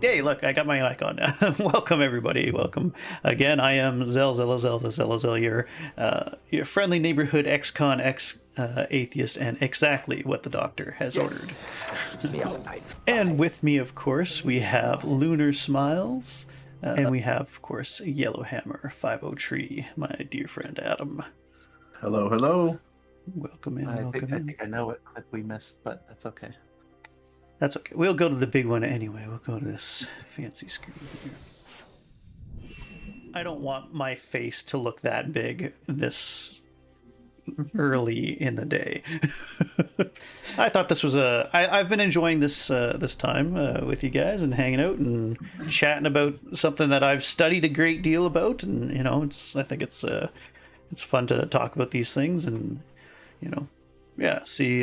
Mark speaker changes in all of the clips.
Speaker 1: Hey, look, I got my mic on now. Welcome, everybody. Welcome again. I am Zell, your friendly neighborhood ex-con, ex-atheist, and exactly what the doctor has ordered.
Speaker 2: Keeps me all night.
Speaker 1: And with me, of course, we have Lunar Smiles, and we have, of course, YellowHammer50Tree, my dear friend Adam.
Speaker 3: Hello, hello.
Speaker 1: Welcome in,
Speaker 2: I
Speaker 1: welcome in.
Speaker 2: think I know what clip we missed, but that's okay.
Speaker 1: That's okay. We'll go to the big one anyway. We'll go to this fancy screen here. I don't want my face to look that big this early in the day. I thought this was I've been enjoying this this time with you guys and hanging out and chatting about something that I've studied a great deal about, and you know, I think it's fun to talk about these things and you know, yeah, see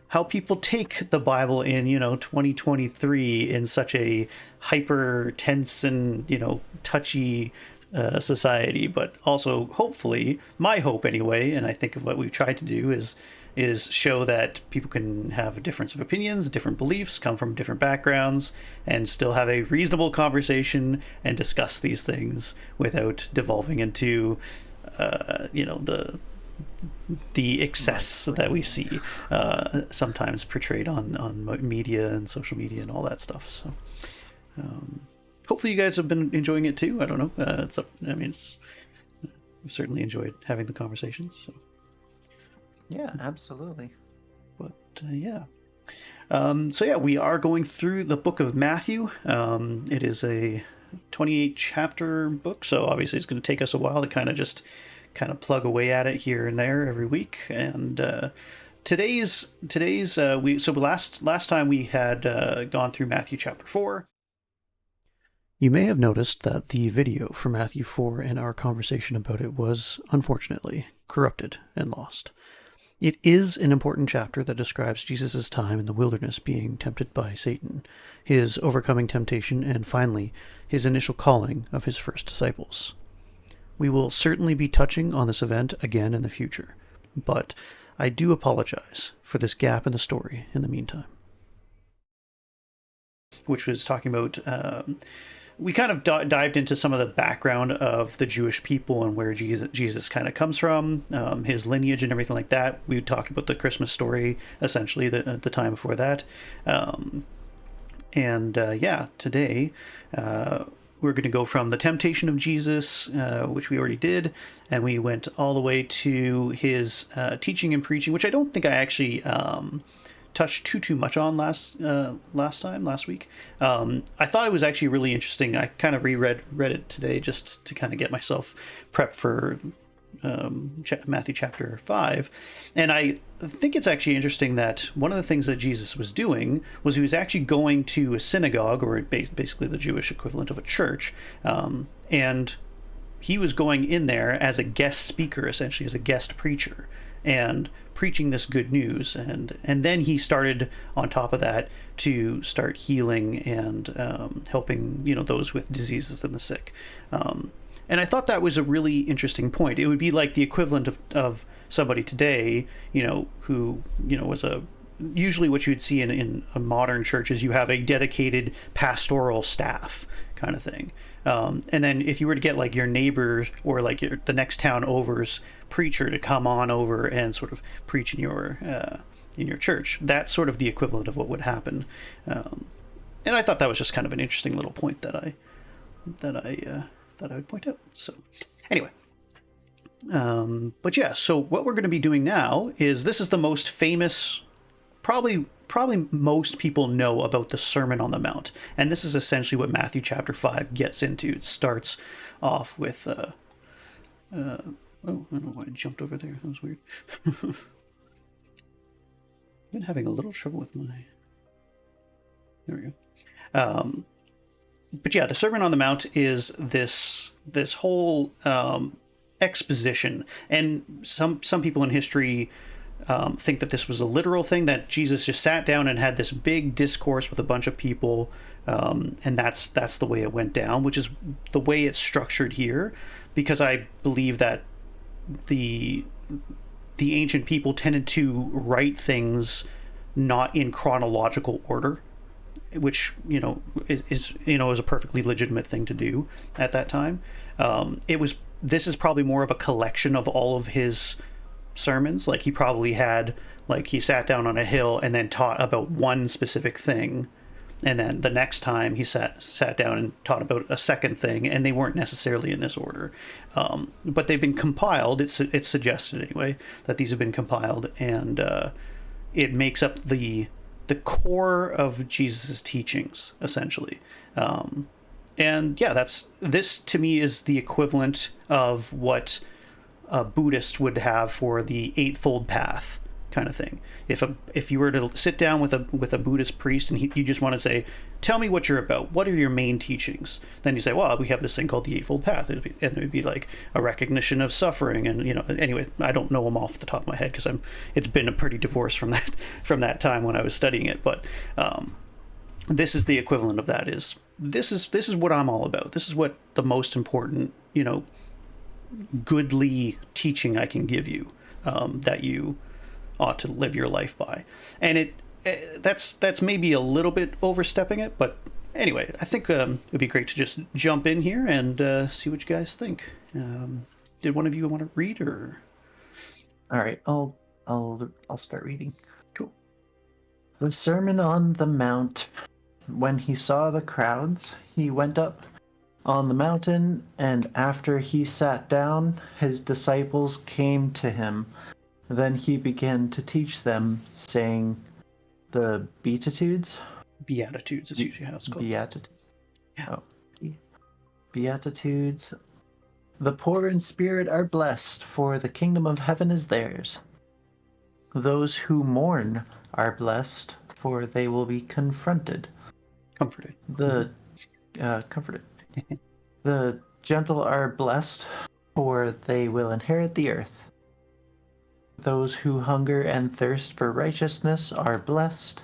Speaker 1: how people take the Bible in, you know, 2023 in such a hyper tense and, you know, touchy society, but also hopefully, my hope anyway, and I think what we've tried to do is show that people can have a difference of opinions, different beliefs, come from different backgrounds, and still have a reasonable conversation and discuss these things without devolving into, you know, the excess that we see sometimes portrayed on media and social media and all that stuff. So hopefully you guys have been enjoying it too. I don't know. I've certainly enjoyed having the conversations. So.
Speaker 2: Yeah, absolutely.
Speaker 1: But yeah. So yeah, we are going through the book of Matthew. It is a 28 chapter book, so obviously it's going to take us a while to kind of plug away at it here and there every week. And today's last time we had gone through Matthew chapter 4. You may have noticed that the video for Matthew 4 and our conversation about it was, unfortunately, corrupted and lost. It is an important chapter that describes Jesus' time in the wilderness being tempted by Satan, his overcoming temptation, and finally, his initial calling of his first disciples. We will certainly be touching on this event again in the future, but I do apologize for this gap in the story in the meantime. Which was talking about, we kind of dived into some of the background of the Jewish people and where Jesus kind of comes from, his lineage and everything like that. We talked about the Christmas story, essentially, the time before that. Today, we're going to go from the temptation of Jesus, which we already did, and we went all the way to his teaching and preaching, which I don't think I actually touched too much on last week. I thought it was actually really interesting. I kind of read it today just to kind of get myself prepped for Matthew chapter 5, and I think it's actually interesting that one of the things that Jesus was doing was he was actually going to a synagogue, or basically the Jewish equivalent of a church, and he was going in there as a guest speaker, essentially as a guest preacher, and preaching this good news, and then he started on top of that to start healing and helping, you know, those with diseases and the sick. And I thought that was a really interesting point. It would be like the equivalent of somebody today, you know, who, you know, was usually what you would see in a modern church is you have a dedicated pastoral staff kind of thing. And then if you were to get like your neighbors or like the next town over's preacher to come on over and sort of preach in your church, that's sort of the equivalent of what would happen. And I thought that was just kind of an interesting little point that I would point out. So anyway, but yeah, so what we're going to be doing now is, this is the most famous, probably most people know about the Sermon on the Mount, and this is essentially what Matthew chapter 5 gets into. It starts off with oh, I don't know why I jumped over there. That was weird. I've been having a little trouble with my, there we go. But yeah, the Sermon on the Mount is this whole exposition, and some people in history think that this was a literal thing, that Jesus just sat down and had this big discourse with a bunch of people, and that's the way it went down, which is the way it's structured here, because I believe that the ancient people tended to write things not in chronological order. which is is a perfectly legitimate thing to do at that time. This is probably more of a collection of all of his sermons. Like he probably had, like, he sat down on a hill and then taught about one specific thing, and then the next time he sat down and taught about a second thing, and they weren't necessarily in this order, but they've been compiled. It's suggested anyway that these have been compiled, and it makes up the core of Jesus's teachings, essentially. And yeah, this to me is the equivalent of what a Buddhist would have for the Eightfold Path kind of thing. If you were to sit down with a Buddhist priest and you just want to say, tell me what you're about, what are your main teachings, then you say, well, we have this thing called the Eightfold Path, and it would be like a recognition of suffering. And anyway, I don't know them off the top of my head because it's been a pretty divorce from that time when I was studying it, but this is the equivalent of that. This is what I'm all about. This is what the most important goodly teaching I can give you, that you ought to live your life by. And that's maybe a little bit overstepping it, but anyway, I think it'd be great to just jump in here and see what you guys think. Did one of you want to read, or?
Speaker 2: All right, I'll start reading.
Speaker 1: Cool.
Speaker 2: The Sermon on the Mount. When he saw the crowds, he went up on the mountain, and after he sat down, his disciples came to him. Then he began to teach them, saying, the Beatitudes?
Speaker 1: Beatitudes is usually how it's called.
Speaker 2: Beatitudes. The poor in spirit are blessed, for the kingdom of heaven is theirs. Those who mourn are blessed, for they will be comforted.
Speaker 1: Comforted.
Speaker 2: The gentle are blessed, for they will inherit the earth. Those who hunger and thirst for righteousness are blessed,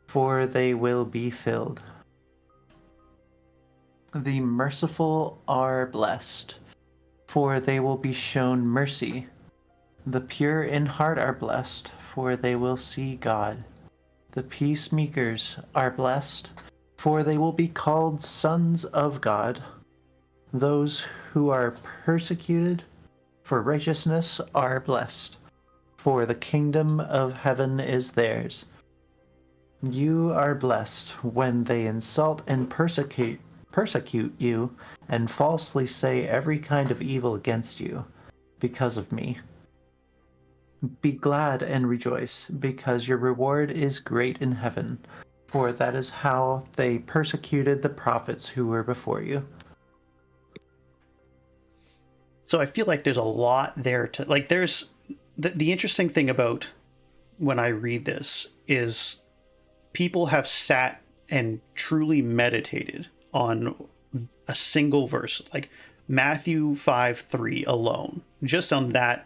Speaker 2: for they will be filled. The merciful are blessed, for they will be shown mercy. The pure in heart are blessed, for they will see God. The peacemakers are blessed, for they will be called sons of God. Those who are persecuted for righteousness are blessed, for the kingdom of heaven is theirs. You are blessed when they insult and persecute you and falsely say every kind of evil against you because of me. Be glad and rejoice, because your reward is great in heaven, for that is how they persecuted the prophets who were before you.
Speaker 1: So I feel like there's a lot there to, like, there's the interesting thing about when I read this is people have sat and truly meditated on a single verse, like Matthew 5:3 alone, just on that.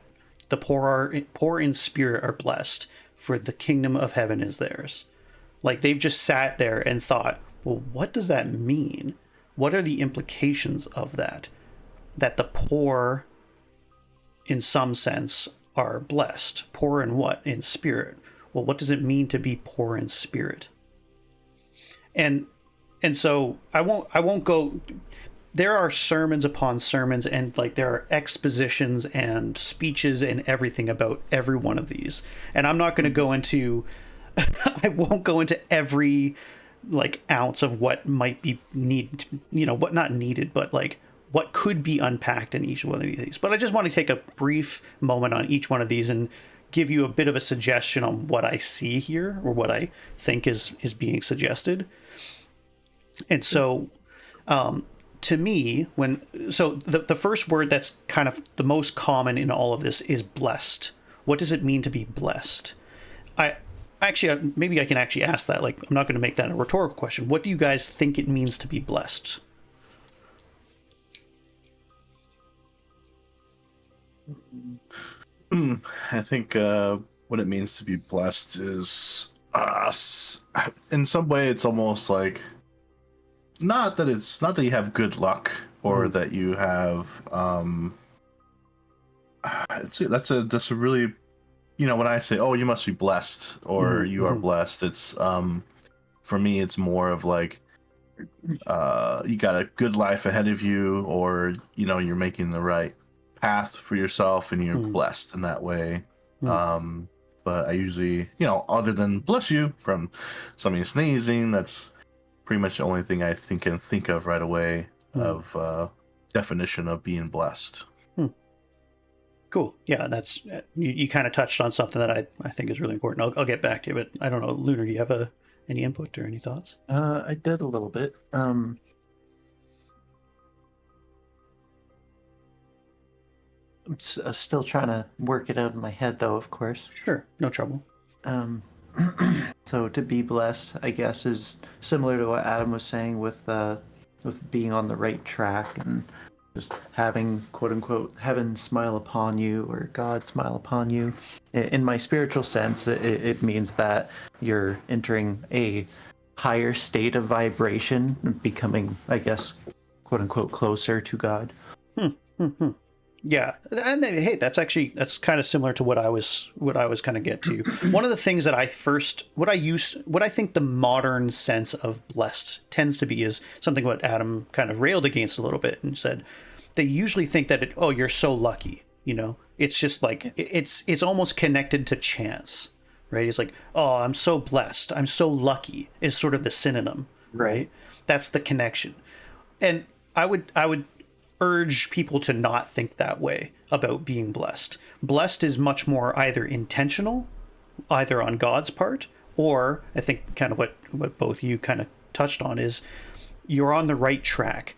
Speaker 1: The poor in spirit are blessed, for the kingdom of heaven is theirs. Like, they've just sat there and thought, well, what does that mean? What are the implications of that? That the poor, in some sense, are blessed. Poor in what? In spirit. Well, what does it mean to be poor in spirit? And so I won't go. There are sermons upon sermons, and like there are expositions and speeches and everything about every one of these. And I'm not going to go into, I won't go into every like ounce of what might be what not needed, but like what could be unpacked in each one of these. But I just want to take a brief moment on each one of these and give you a bit of a suggestion on what I see here, or what I think is being suggested. And so, to me, the first word that's kind of the most common in all of this is blessed. What does it mean to be blessed? Maybe I can actually ask that. Like, I'm not going to make that a rhetorical question. What do you guys think it means to be blessed?
Speaker 3: I think what it means to be blessed is, in some way, it's almost like not that you have good luck or that you have. That's a really, when I say, oh, you must be blessed or you are blessed, it's for me, it's more of like you got a good life ahead of you, or you're making the right path for yourself, and you're blessed in that way. But I usually, other than bless you from somebody sneezing, that's pretty much the only thing I can think of right away of definition of being blessed.
Speaker 1: Cool. Yeah, that's you kind of touched on something that I think is really important. I'll get back to you, but I don't know, Lunar, do you have any input or any thoughts?
Speaker 2: I did a little bit. I'm still trying to work it out in my head, though, of course.
Speaker 1: Sure, no trouble.
Speaker 2: So to be blessed, I guess, is similar to what Adam was saying with being on the right track and just having, quote unquote, heaven smile upon you or God smile upon you. In my spiritual sense, it means that you're entering a higher state of vibration, becoming, I guess, quote unquote, closer to God.
Speaker 1: Yeah, and then, hey, that's kind of similar to what I was kind of get to. One of the things that what I think the modern sense of blessed tends to be is something what Adam kind of railed against a little bit and said they usually think that you're so lucky, it's just like it's almost connected to chance, right? It's like, oh, I'm so blessed, I'm so lucky is sort of the synonym, right? That's the connection, and I would urge people to not think that way about being blessed. Blessed is much more either intentional, either on God's part, or I think kind of what both you kind of touched on is you're on the right track.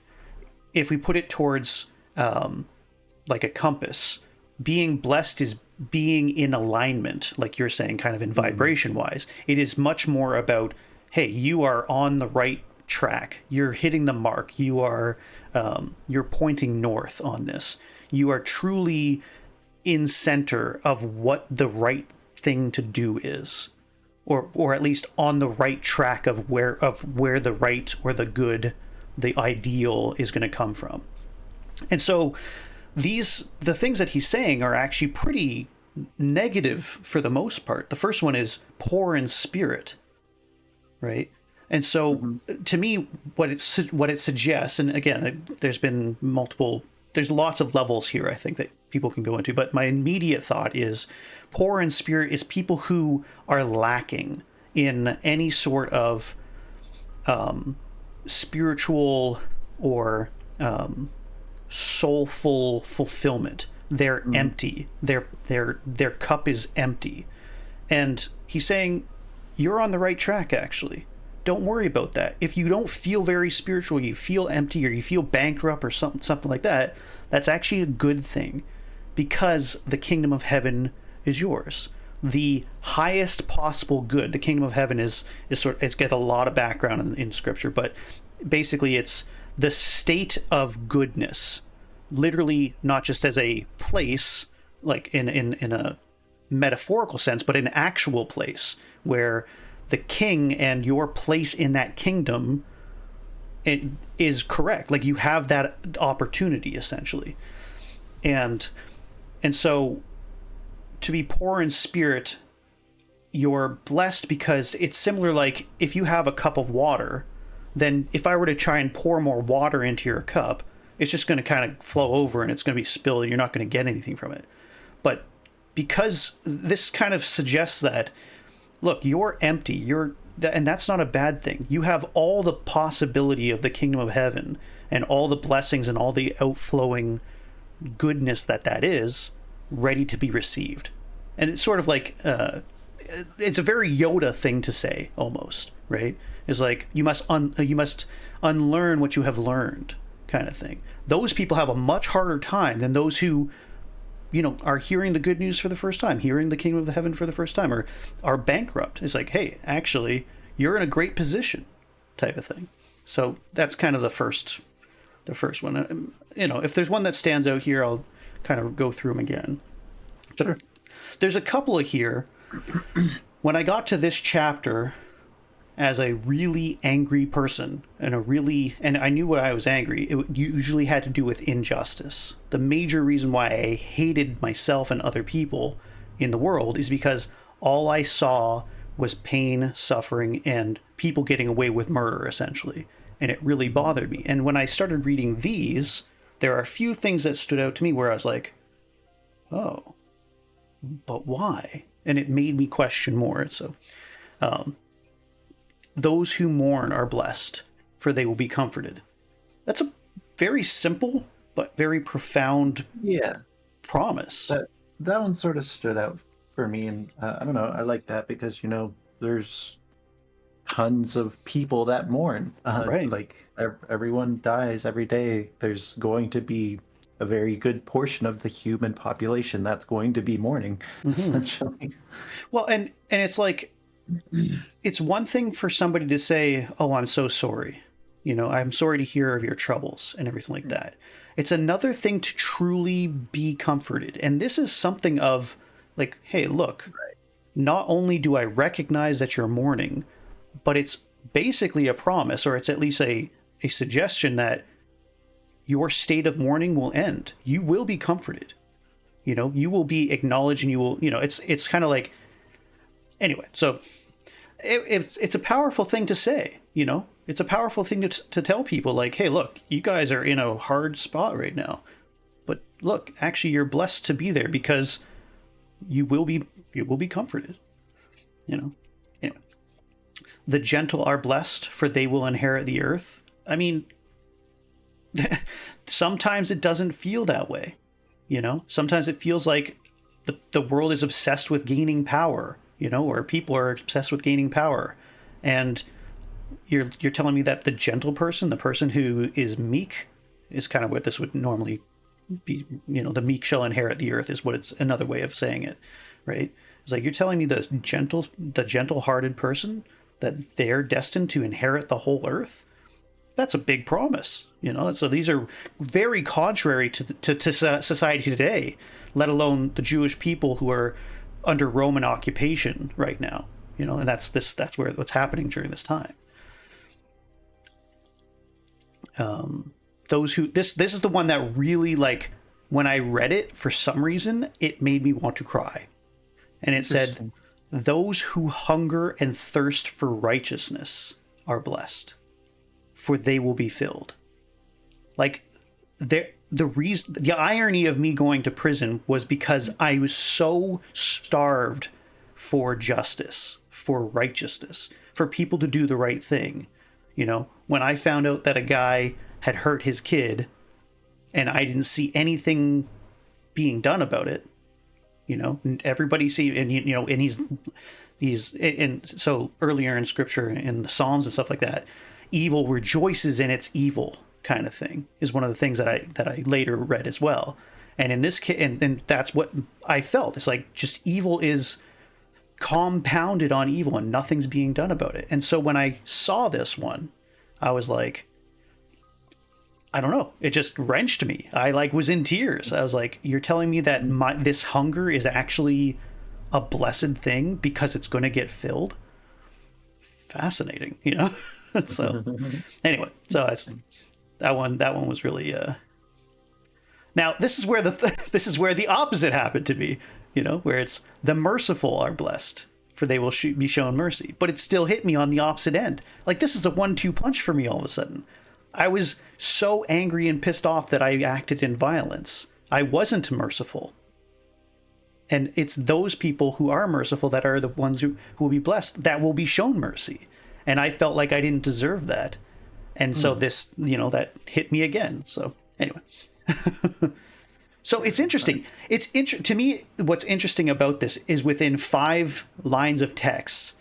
Speaker 1: If we put it towards like a compass, being blessed is being in alignment, like you're saying, kind of in vibration wise. It is much more about, hey, you are on the right track, you're hitting the mark, you're pointing north on this, you are truly in center of what the right thing to do is, or at least on the right track of where the right or the good, the ideal is going to come from. And so the things that he's saying are actually pretty negative for the most part. The first one is poor in spirit, right? And so to me, what it suggests, and again, there's lots of levels here, I think, that people can go into, but my immediate thought is poor in spirit is people who are lacking in any sort of spiritual or soulful fulfillment. They're empty. Their cup is empty. And he's saying, you're on the right track, actually. Don't worry about that. If you don't feel very spiritual, you feel empty, or you feel bankrupt or something like that, that's actually a good thing, because the kingdom of heaven is yours. The highest possible good. The kingdom of heaven it's got a lot of background in scripture, but basically it's the state of goodness, literally not just as a place, like in a metaphorical sense, but an actual place where the king and your place in that kingdom is correct. Like you have that opportunity essentially. And so to be poor in spirit, you're blessed because it's similar. Like if you have a cup of water, then if I were to try and pour more water into your cup, it's just going to kind of flow over and it's going to be spilled and you're not going to get anything from it. But because this kind of suggests that, look, you're empty, and that's not a bad thing. You have all the possibility of the kingdom of heaven and all the blessings and all the outflowing goodness that is ready to be received. And it's sort of like it's a very Yoda thing to say, almost, right? It's like you must unlearn what you have learned, kind of thing. Those people have a much harder time than those who are hearing the good news for the first time, hearing the kingdom of heaven for the first time, or are bankrupt. It's like, hey, actually, you're in a great position, type of thing. So that's kind of the first one. If there's one that stands out here, I'll kind of go through them again.
Speaker 2: Sure.
Speaker 1: There's a couple of here. When I got to this chapter, as a really angry person and I knew why I was angry, it usually had to do with injustice. The major reason why I hated myself and other people in the world is because all I saw was pain, suffering, and people getting away with murder, essentially. And it really bothered me. And when I started reading these, there are a few things that stood out to me where I was like, oh, but why? And it made me question more. So, those who mourn are blessed, for they will be comforted. That's a very simple but very profound promise.
Speaker 2: That one sort of stood out for me, and I don't know, I like that because, you know, there's tons of people that mourn.
Speaker 1: Right.
Speaker 2: Like everyone dies every day. There's going to be a very good portion of the human population that's going to be mourning, essentially.
Speaker 1: Well, and it's like, it's one thing for somebody to say, oh, I'm so sorry. You know, I'm sorry to hear of your troubles and everything like that. It's another thing to truly be comforted. And this is something of like, hey, look, not only do I recognize that you're mourning, but it's basically a promise, or it's at least a suggestion that your state of mourning will end. You will be comforted. You know, you will be acknowledged, and you will, you know, it's kind of like, anyway, so it's a powerful thing to say, you know, it's a powerful thing to tell people, like, hey, look, you guys are in a hard spot right now, but look, actually you're blessed to be there because you will be comforted, you know. Anyway, the gentle are blessed, for they will inherit the earth. I mean, sometimes it doesn't feel that way, you know. Sometimes it feels like the world is obsessed with gaining power, you know, or people are obsessed with gaining power, and you're telling me that the gentle person, the person who is meek, is kind of what this would normally be. You know, the meek shall inherit the earth is what it's another way of saying it, right? It's like you're telling me the gentle-hearted person, that they're destined to inherit the whole earth. That's a big promise, you know. So these are very contrary to society today, let alone the Jewish people who are under Roman occupation right now, you know. And that's what's happening during this time. Those who this is the one that really, like, when I read it, for some reason it made me want to cry. And it said, those who hunger and thirst for righteousness are blessed, for they will be filled. Like, the irony of me going to prison was because I was so starved for justice, for righteousness, for people to do the right thing. You know, when I found out that a guy had hurt his kid and I didn't see anything being done about it, you know, everybody see, and you know, and he's and so earlier in scripture, in the Psalms and stuff like that, evil rejoices in its evil, kind of thing, is one of the things that I later read as well. And in this case, and that's what I felt. It's like, just evil is compounded on evil and nothing's being done about it. And so when I saw this one, I was like, I don't know, it just wrenched me. I was in tears. I was like, you're telling me that this hunger is actually a blessed thing because it's going to get filled? Fascinating, you know. So anyway, so that one was really now this is where this is where the opposite happened to me, you know, where it's the merciful are blessed, for they will be shown mercy. But it still hit me on the opposite end. Like, this is a 1-2 punch for me all of a sudden. I was so angry and pissed off that I acted in violence. I wasn't merciful. And it's those people who are merciful that are the ones who will be blessed, that will be shown mercy. And I felt like I didn't deserve that. And so this, you know, that hit me again. So anyway. So it's interesting. To me, what's interesting about this is within 5 lines of text,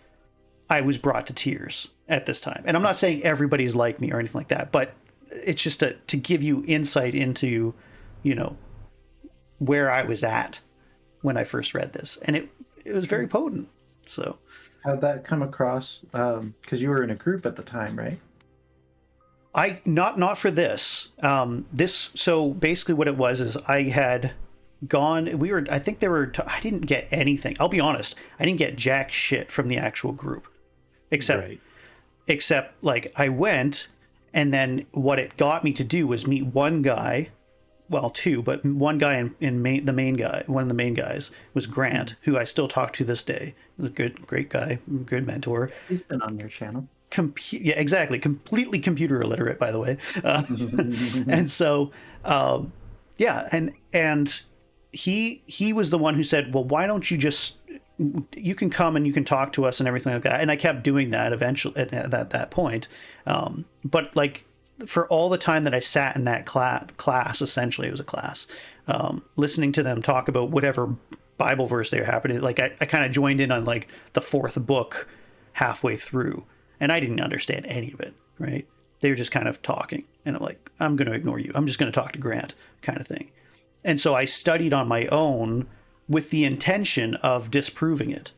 Speaker 1: I was brought to tears at this time. And I'm not saying everybody's like me or anything like that, but it's just to give you insight into, you know, where I was at when I first read this. And it was very potent. So
Speaker 2: how'd that come across? Because you were in a group at the time, right?
Speaker 1: Not for this. So basically what it was is I had gone, I didn't get anything. I'll be honest. I didn't get jack shit from the actual group, except like I went, and then what it got me to do was meet one guy well, two, but one guy the main guy, one of the main guys was Grant, who I still talk to this day. He's a great guy, good mentor.
Speaker 2: He's been on your channel.
Speaker 1: Yeah, exactly. Completely computer illiterate, by the way. And so, yeah, and he was the one who said, well, why don't you just, you can come and you can talk to us and everything like that. And I kept doing that eventually at that point. But like, for all the time that I sat in that class, essentially it was a class, listening to them talk about whatever Bible verse they were happening. Like I kind of joined in on like the fourth book halfway through, and I didn't understand any of it, right? They were just kind of talking, and I'm like, I'm going to ignore you. I'm just going to talk to Grant, kind of thing. And so I studied on my own with the intention of disproving it.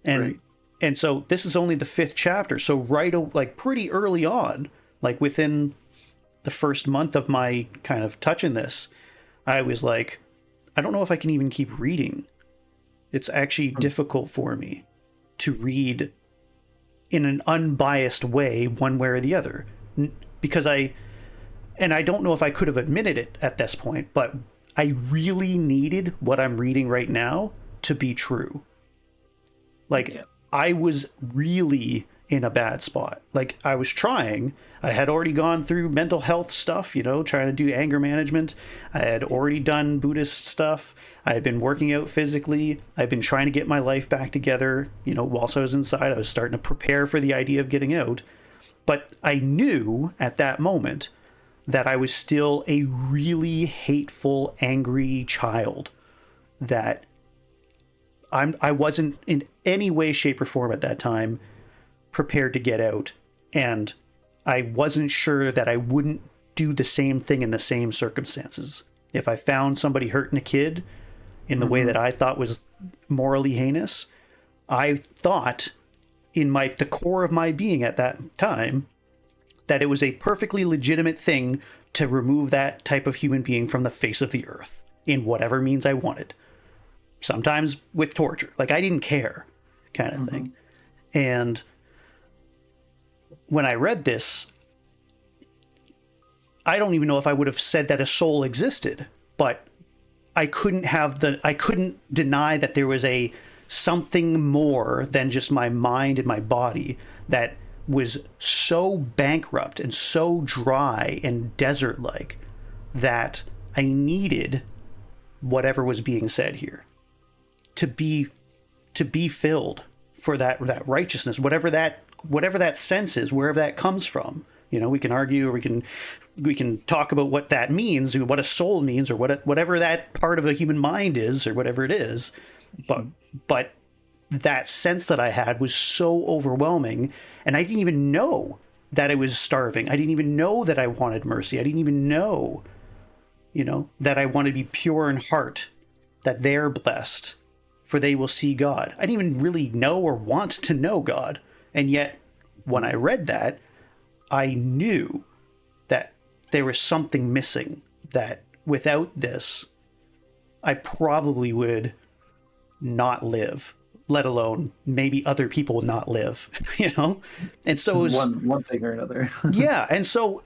Speaker 1: And
Speaker 2: Right.
Speaker 1: and so this is only the 5th chapter. So like pretty early on, like within the first month of my kind of touching this, I was like, I don't know if I can even keep reading. It's actually difficult for me to read in an unbiased way, one way or the other, because I don't know if I could have admitted it at this point, but I really needed what I'm reading right now to be true. Like,
Speaker 2: Yeah.
Speaker 1: I was really in a bad spot. Like, I was trying. I had already gone through mental health stuff, trying to do anger management. I had already done Buddhist stuff. I had been working out physically. I'd been trying to get my life back together. Whilst I was inside, I was starting to prepare for the idea of getting out. But I knew at that moment that I was still a really hateful, angry child, that I wasn't in any way, shape, or form at that time prepared to get out, and I wasn't sure that I wouldn't do the same thing in the same circumstances. If I found somebody hurting a kid in the way that I thought was morally heinous, I thought in the core of my being at that time that it was a perfectly legitimate thing to remove that type of human being from the face of the earth in whatever means I wanted. Sometimes with torture. Like, I didn't care, kind of thing. And when I read this, I don't even know if I would have said that a soul existed, but I couldn't deny that there was something more than just my mind and my body that was so bankrupt and so dry and desert-like that I needed whatever was being said here to be filled for that righteousness, whatever that sense is, wherever that comes from. We can argue, or we can talk about what that means, what a soul means, or whatever that part of a human mind is, or whatever it is. But that sense that I had was so overwhelming, and I didn't even know that I was starving. I didn't even know that I wanted mercy. I didn't even know, that I wanted to be pure in heart, that they're blessed, for they will see God. I didn't even really know or want to know God. And yet, when I read that, I knew that there was something missing, that without this, I probably would not live, let alone maybe other people would not live, And so it was
Speaker 2: one thing or another.
Speaker 1: yeah. And so,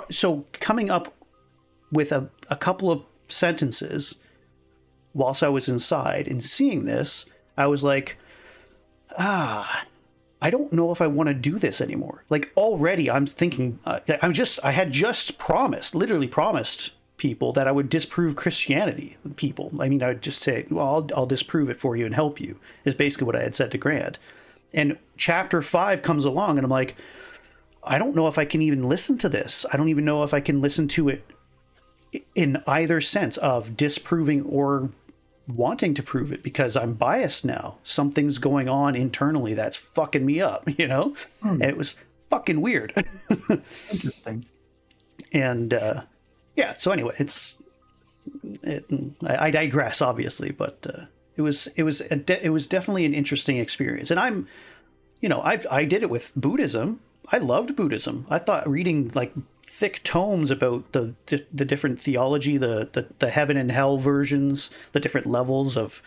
Speaker 1: so coming up with a couple of sentences whilst I was inside and seeing this, I was like, I don't know if I want to do this anymore. Like, already I'm thinking, I had just literally promised people that I would disprove Christianity. People, I mean, I would just say, well, I'll disprove it for you and help you, is basically what I had said to Grant. And chapter 5 comes along and I'm like, I don't know if I can even listen to this. I don't even know if I can listen to it in either sense of disproving or wanting to prove it, because I'm biased now. Something's going on internally that's fucking me up, And it was fucking weird.
Speaker 2: Interesting.
Speaker 1: And yeah, so anyway, I digress, obviously, but it was definitely an interesting experience. And I did it with Buddhism. I loved Buddhism. I thought reading like thick tomes about the different theology, the heaven and hell versions, the different levels of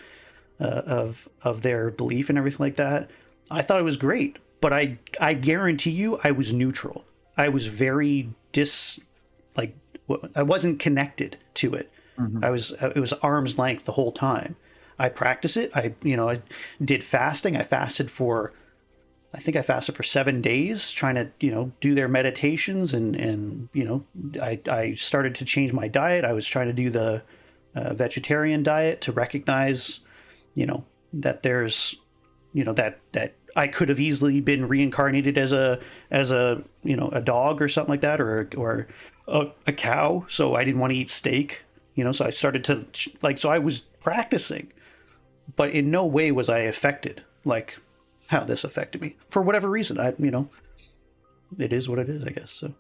Speaker 1: their belief and everything like that, I thought it was great. But I guarantee you, I was neutral. I was very I wasn't connected to it. It was arm's length the whole time. I practice it. I did fasting. I fasted for 7 days, trying to, do their meditations, and I started to change my diet. I was trying to do the vegetarian diet to recognize, that there's, that I could have easily been reincarnated as a a dog or something like that, or a cow. So I didn't want to eat steak, so I started to so I was practicing, but in no way was I affected like how this affected me for whatever reason. It is what it is, I guess. So,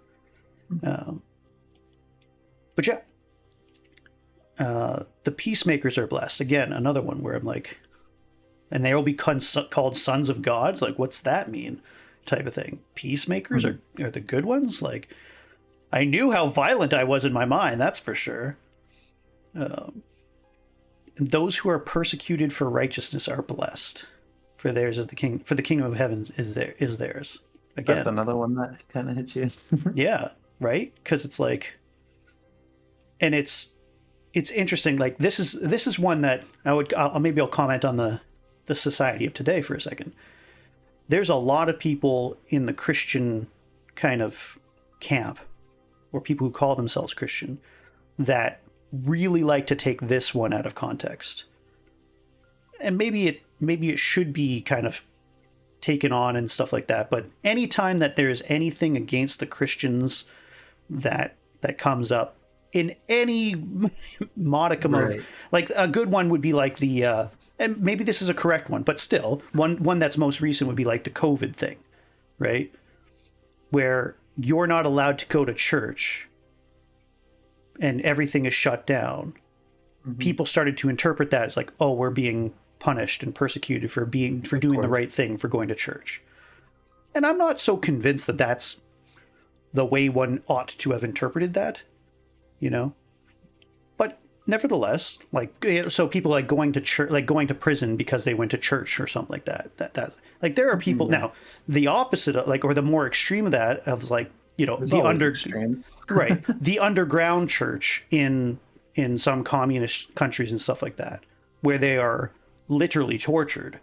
Speaker 1: but yeah, the peacemakers are blessed. Again, another one where I'm like, and they will be called sons of God. Like, what's that mean? Type of thing. Peacemakers are the good ones. Like, I knew how violent I was in my mind. That's for sure. Those who are persecuted for righteousness are blessed. For theirs is the king. For the kingdom of heaven is theirs. Again,
Speaker 2: That's another one that kind of hits you.
Speaker 1: Yeah, right. Because it's like, and it's interesting. Like this is one that I'll comment on the society of today for a second. There's a lot of people in the Christian kind of camp, or people who call themselves Christian, that really like to take this one out of context. And maybe it should be kind of taken on and stuff like that. But anytime that there's anything against the Christians that comes up in any modicum of, like, a good one would be like the, and maybe this is a correct one, but still one that's most recent would be like the COVID thing, right? Where you're not allowed to go to church and everything is shut down. People started to interpret that as like, oh, we're being punished and persecuted for doing the right thing, for going to church. And I'm not so convinced that that's the way one ought to have interpreted that, but nevertheless, like, so people like going to church, like going to prison because they went to church or something like that like, there are people now, the opposite of, like, or the more extreme of that, of like, right, the underground church in some communist countries and stuff like that, where they are literally tortured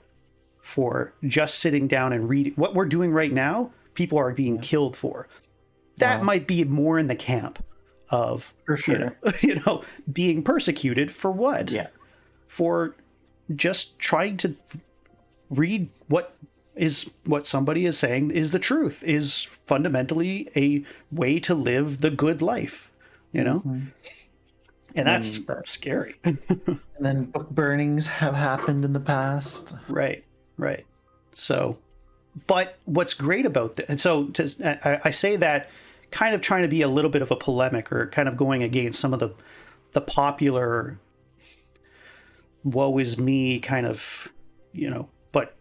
Speaker 1: for just sitting down and reading. What we're doing right now, people are being killed for. That might be more in the camp of, for sure, being persecuted for what? Yeah. For just trying to read what somebody is saying is the truth, is fundamentally a way to live the good life, And that's scary.
Speaker 2: And then book burnings have happened in the past.
Speaker 1: Right. So, but what's great about that, and so I say that kind of trying to be a little bit of a polemic, or kind of going against some of the popular woe is me kind of, but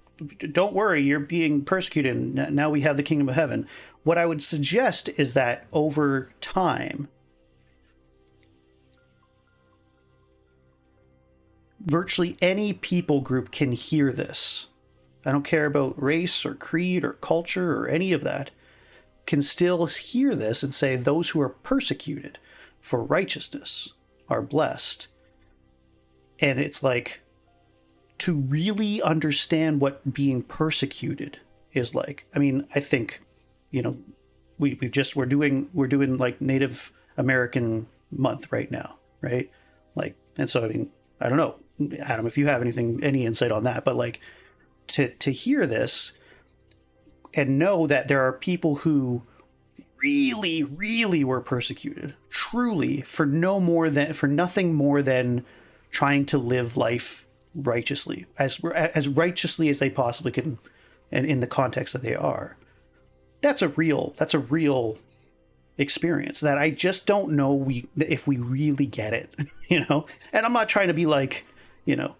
Speaker 1: don't worry, you're being persecuted, and now we have the kingdom of heaven. What I would suggest is that over time, virtually any people group can hear this. I don't care about race or creed or culture or any of that, can still hear this and say those who are persecuted for righteousness are blessed. And it's like, to really understand what being persecuted is like. I mean, I think, we're doing like Native American month right now, right? Like, and so, I mean, I don't know, Adam, if you have any insight on that, but like, to hear this and know that there are people who really, really were persecuted, truly, for nothing more than trying to live life righteously, as righteously as they possibly can, and in the context that they are. That's a real experience that I just don't know if we really get it, And I'm not trying to be like, yeah,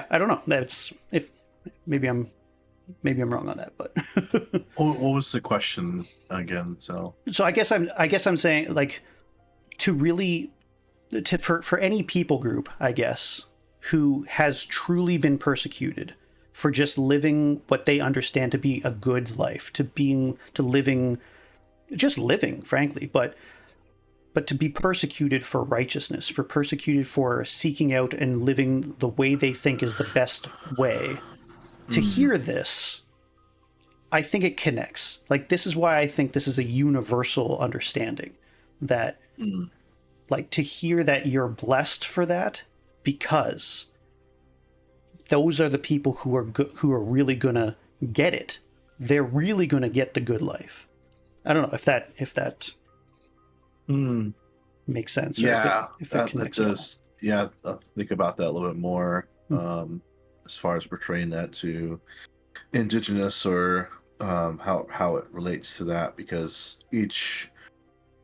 Speaker 1: I don't know. That's, if maybe I'm wrong on that, but
Speaker 3: what was the question again? So
Speaker 1: I guess I'm saying, like, to really, for any people group, I guess, who has truly been persecuted for just living what they understand to be a good life, to living just living, frankly, but to be persecuted for righteousness, for persecuted for seeking out and living the way they think is the best way. To hear this, I think it connects. Like, this is why I think this is a universal understanding, that like, to hear that you're blessed for that, because those are the people who are really gonna get it. They're really gonna get the good life. I don't know if that makes sense. Or
Speaker 3: Yeah,
Speaker 1: if it
Speaker 3: that
Speaker 1: connects.
Speaker 3: does. Yeah, I'll think about that a little bit more. As far as portraying that to indigenous, or how it relates to that, because each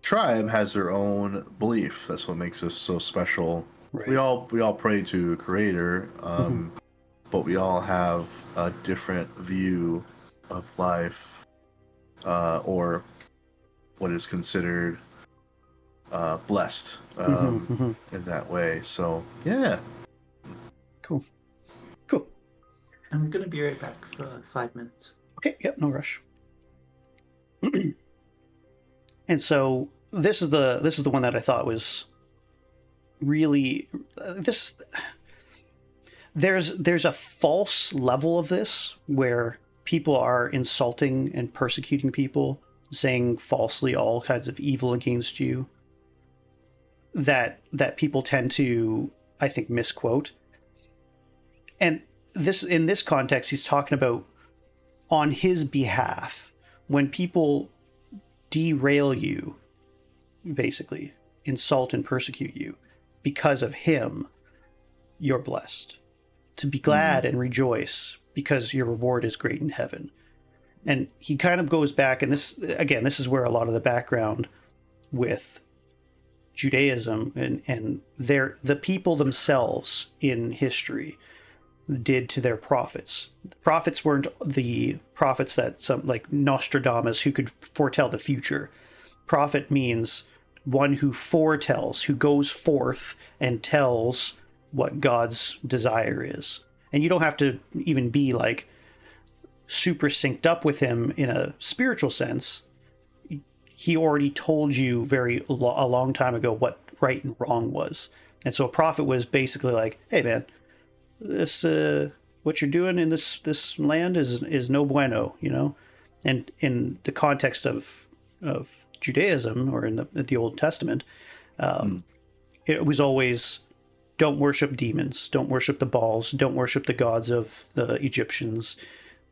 Speaker 3: tribe has their own belief. That's what makes us so special.
Speaker 1: Right.
Speaker 3: We all pray to a creator, but we all have a different view of life, or what is considered blessed in that way. So yeah,
Speaker 1: Cool.
Speaker 2: I'm gonna be right back for 5 minutes.
Speaker 1: Okay. Yep. No rush. And so this is the one that I thought was really this. There's a false level of this where people are insulting and persecuting people, saying falsely all kinds of evil against you, that people tend to, I think, misquote. And this, in this context, he's talking about on his behalf, when people derail you, basically insult and persecute you because of him, you're blessed. To be glad and rejoice, because your reward is great in heaven. And he kind of goes back, and this is where a lot of the background with Judaism and the people themselves in history did to their prophets. The prophets weren't the prophets that some like Nostradamus, who could foretell the future. Prophet means one who foretells, who goes forth and tells what God's desire is. And you don't have to even be like super synced up with him in a spiritual sense. He already told you a long time ago what right and wrong was. And so a prophet was basically like, hey man, this what you're doing in this land is no bueno, you know. And in the context of Judaism, or in the Old Testament, it was always, don't worship demons, don't worship the Baals, don't worship the gods of the Egyptians,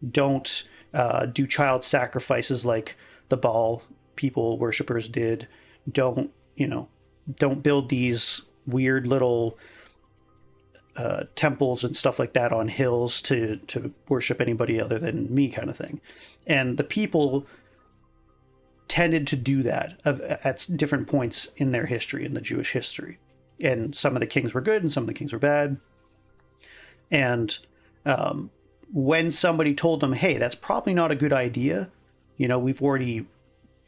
Speaker 1: don't do child sacrifices like the Baal people worshippers did, don't build these weird little temples and stuff like that on hills to worship anybody other than me, kind of thing. And the people tended to do that at different points in their history, in the Jewish history. And some of the kings were good and some of the kings were bad. And when somebody told them, hey, that's probably not a good idea, you know, we've already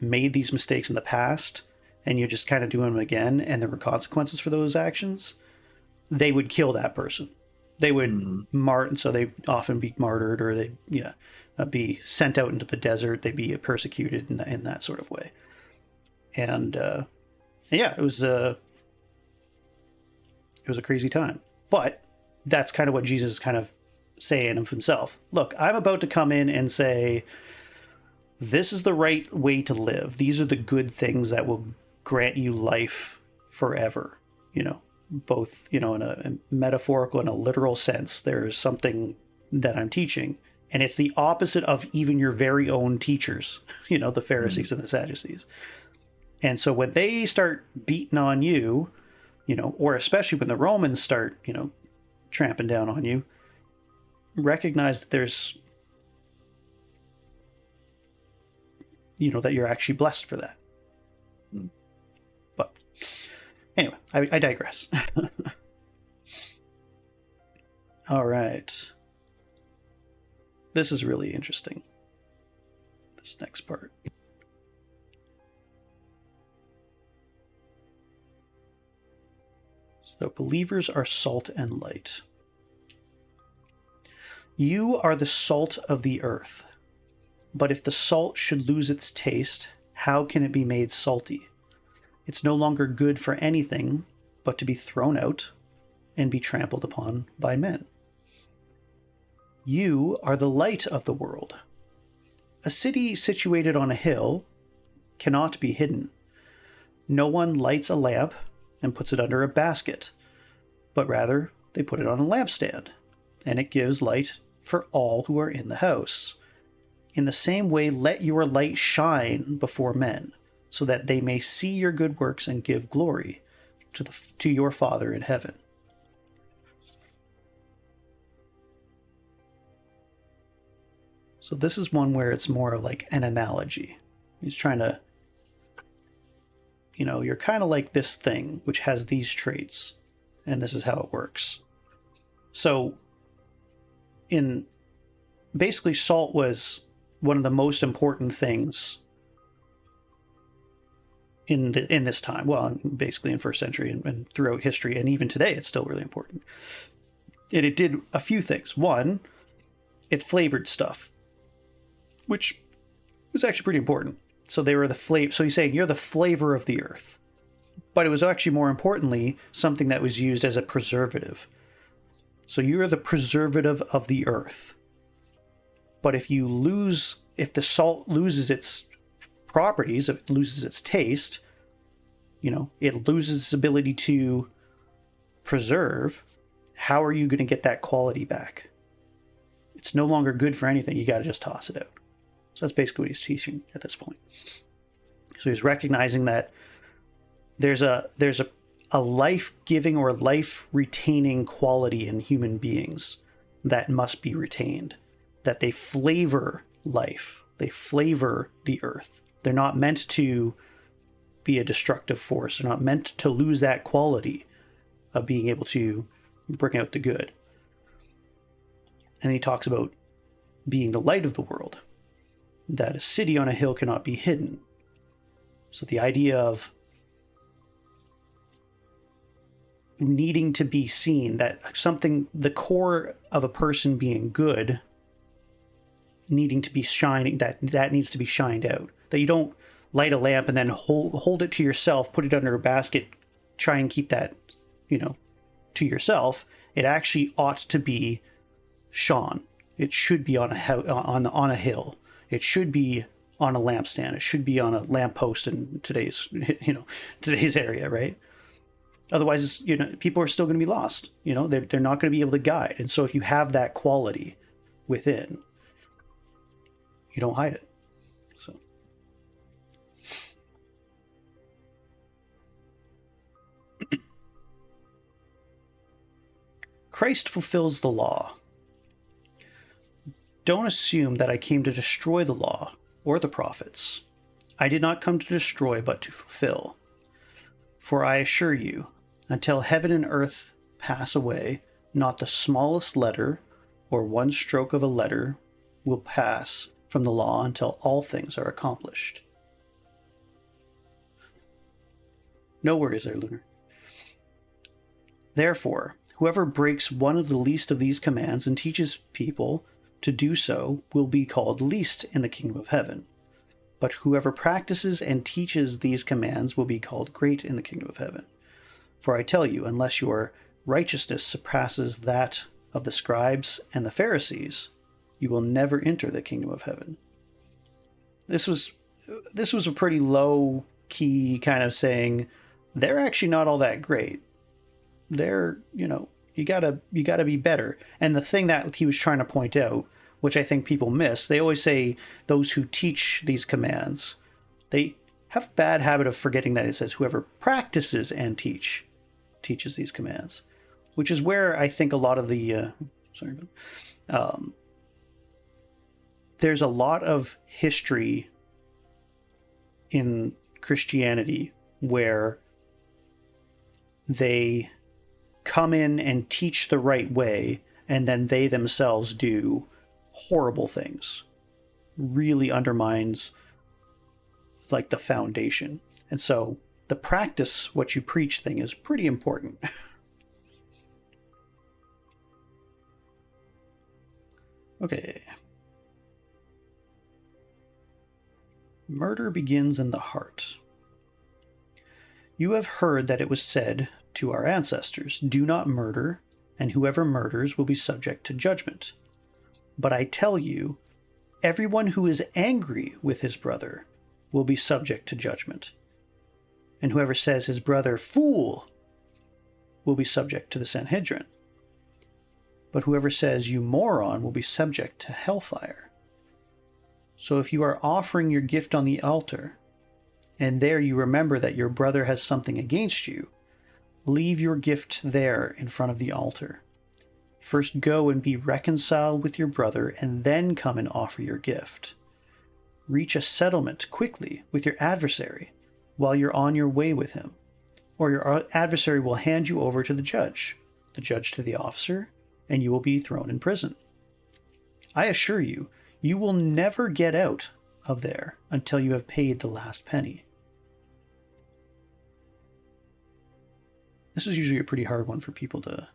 Speaker 1: made these mistakes in the past and you're just kind of doing them again, and there were consequences for those actions, they would kill that person. They would so they often be martyred, or they be sent out into the desert. They'd be persecuted in that sort of way. And it was a crazy time. But that's kind of what Jesus is kind of saying of himself. Look, I'm about to come in and say, this is the right way to live. These are the good things that will grant you life forever. You know, both, you know, in a metaphorical and a literal sense, there's something that I'm teaching. And it's the opposite of even your very own teachers, you know, the Pharisees and the Sadducees. And so when they start beating on you, you know, or especially when the Romans start, you know, tramping down on you, recognize that there's, you know, that you're actually blessed for that. But anyway, I digress. All right. This is really interesting, this next part. So believers are salt and light. You are the salt of the earth. But if the salt should lose its taste, how can it be made salty? It's no longer good for anything but to be thrown out and be trampled upon by men. You are the light of the world. A city situated on a hill cannot be hidden. No one lights a lamp and puts it under a basket, but rather they put it on a lampstand, and it gives light for all who are in the house. In the same way, let your light shine before men, so that they may see your good works and give glory to your Father in heaven. So this is one where it's more like an analogy. He's trying to, you're kind of like this thing, which has these traits, and this is how it works. So, basically, salt was one of the most important things in this time. Well, basically in first century and throughout history, and even today, it's still really important. And it did a few things. One, it flavored stuff, which was actually pretty important. So they were the flavor. So he's saying you're the flavor of the earth, but it was actually more importantly something that was used as a preservative. So you're the preservative of the earth. But if the salt loses its properties, if it loses its taste, it loses its ability to preserve, how are you going to get that quality back? It's no longer good for anything. You got to just toss it out. So that's basically what he's teaching at this point. So he's recognizing that there's a life-giving or life-retaining quality in human beings that must be retained. That they flavor life. They flavor the earth. They're not meant to be a destructive force. They're not meant to lose that quality of being able to bring out the good. And he talks about being the light of the world. That a city on a hill cannot be hidden. So the idea of needing to be seen, that something, the core of a person being good, needing to be shining, that needs to be shined out. That you don't light a lamp and then hold it to yourself, put it under a basket, try and keep that, to yourself. It actually ought to be shone. It should be on a hill. It should be on a lampstand. It should be on a lamppost in today's area, right? Otherwise, people are still going to be lost. They're not going to be able to guide. And so if you have that quality within, you don't hide it. So Christ fulfills the law. Don't assume that I came to destroy the law or the prophets. I did not come to destroy, but to fulfill. For I assure you, until heaven and earth pass away, not the smallest letter or one stroke of a letter will pass from the law until all things are accomplished. No worries there, Lunar. Therefore, whoever breaks one of the least of these commands and teaches people to do so will be called least in the kingdom of heaven. But whoever practices and teaches these commands will be called great in the kingdom of heaven. For I tell you, unless your righteousness surpasses that of the scribes and the Pharisees, you will never enter the kingdom of heaven. This was a pretty low key kind of saying they're actually not all that great. They're, you gotta be better. And the thing that he was trying to point out, which I think people miss, they always say those who teach these commands, they have a bad habit of forgetting that it says whoever practices and teaches these commands, which is where I think a lot of the there's a lot of history in Christianity where they come in and teach the right way, and then they themselves do horrible things. Really undermines like the foundation. And so the practice what you preach thing is pretty important. Okay. Murder begins in the heart. You have heard that it was said to our ancestors, "Do not murder, and whoever murders will be subject to judgment." But I tell you, everyone who is angry with his brother will be subject to judgment. And whoever says his brother, "Fool," will be subject to the Sanhedrin. But whoever says, "You moron," will be subject to hellfire. So if you are offering your gift on the altar, and there you remember that your brother has something against you, leave your gift there in front of the altar. First go and be reconciled with your brother, and then come and offer your gift. Reach a settlement quickly with your adversary while you're on your way with him, or your adversary will hand you over to the judge to the officer, and you will be thrown in prison. I assure you, you will never get out of there until you have paid the last penny. This is usually a pretty hard one for people to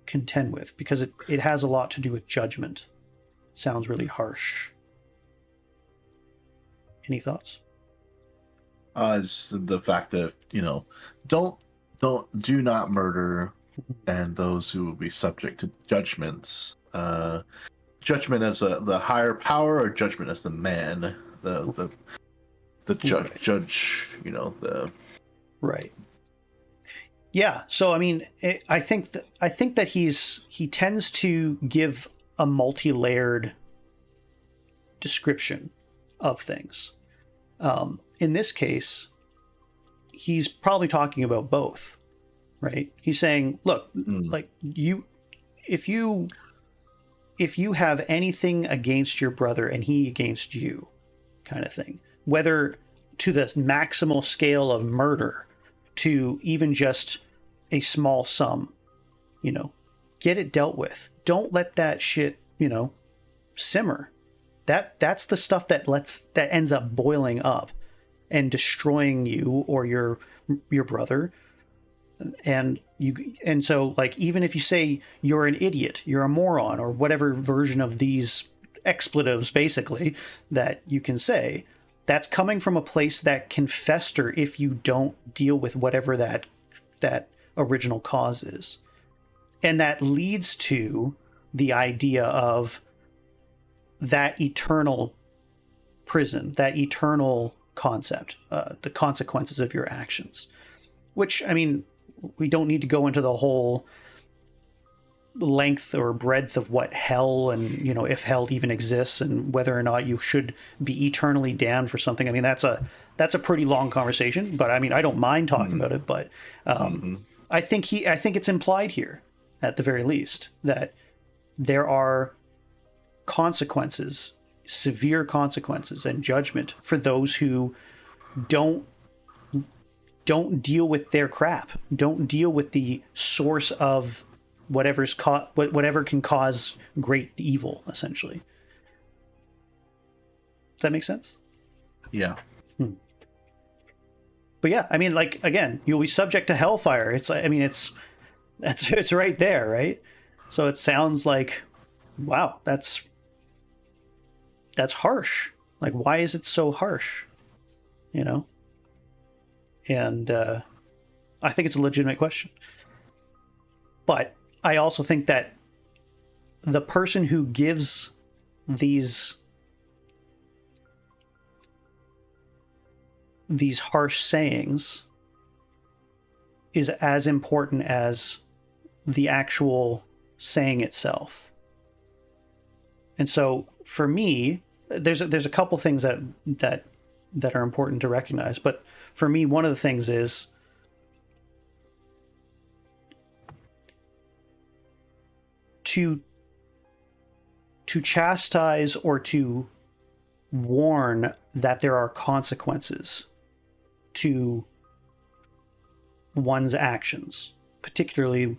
Speaker 1: contend with, because it has a lot to do with judgment. It sounds really harsh. Any thoughts?
Speaker 3: It's the fact that, do not murder, and those who will be subject to judgments. Judgment as the higher power, or judgment as the man, the judge, the
Speaker 1: right. Yeah. So I mean, I think that he tends to give a multi-layered description of things. In this case, he's probably talking about both, right? He's saying, look, like if you have anything against your brother and he against you, kind of thing, whether to the maximal scale of murder to even just a small sum, get it dealt with. Don't let that shit, simmer. That's the stuff that ends up boiling up and destroying you or your brother. And so, like, even if you say you're an idiot, you're a moron, or whatever version of these expletives basically that you can say, that's coming from a place that can fester if you don't deal with whatever that original cause is. And that leads to the idea of that eternal prison, that eternal concept, the consequences of your actions. Which, I mean, we don't need to go into the whole length or breadth of what hell and, if hell even exists and whether or not you should be eternally damned for something. I mean, that's a pretty long conversation, but I mean, I don't mind talking about it, but I think it's implied here at the very least that there are consequences, severe consequences and judgment for those who don't deal with their crap, don't deal with the source of whatever can cause great evil, essentially. Does that make sense?
Speaker 3: Yeah.
Speaker 1: But yeah, I mean, like, again, you'll be subject to hellfire. It's like, I mean, it's right there, right? So it sounds like, wow, that's harsh. Like, why is it so harsh? And I think it's a legitimate question. But I also think that the person who gives these harsh sayings is as important as the actual saying itself. And so for me, there's a couple things that are important to recognize, but for me, one of the things is to chastise or to warn that there are consequences to one's actions, particularly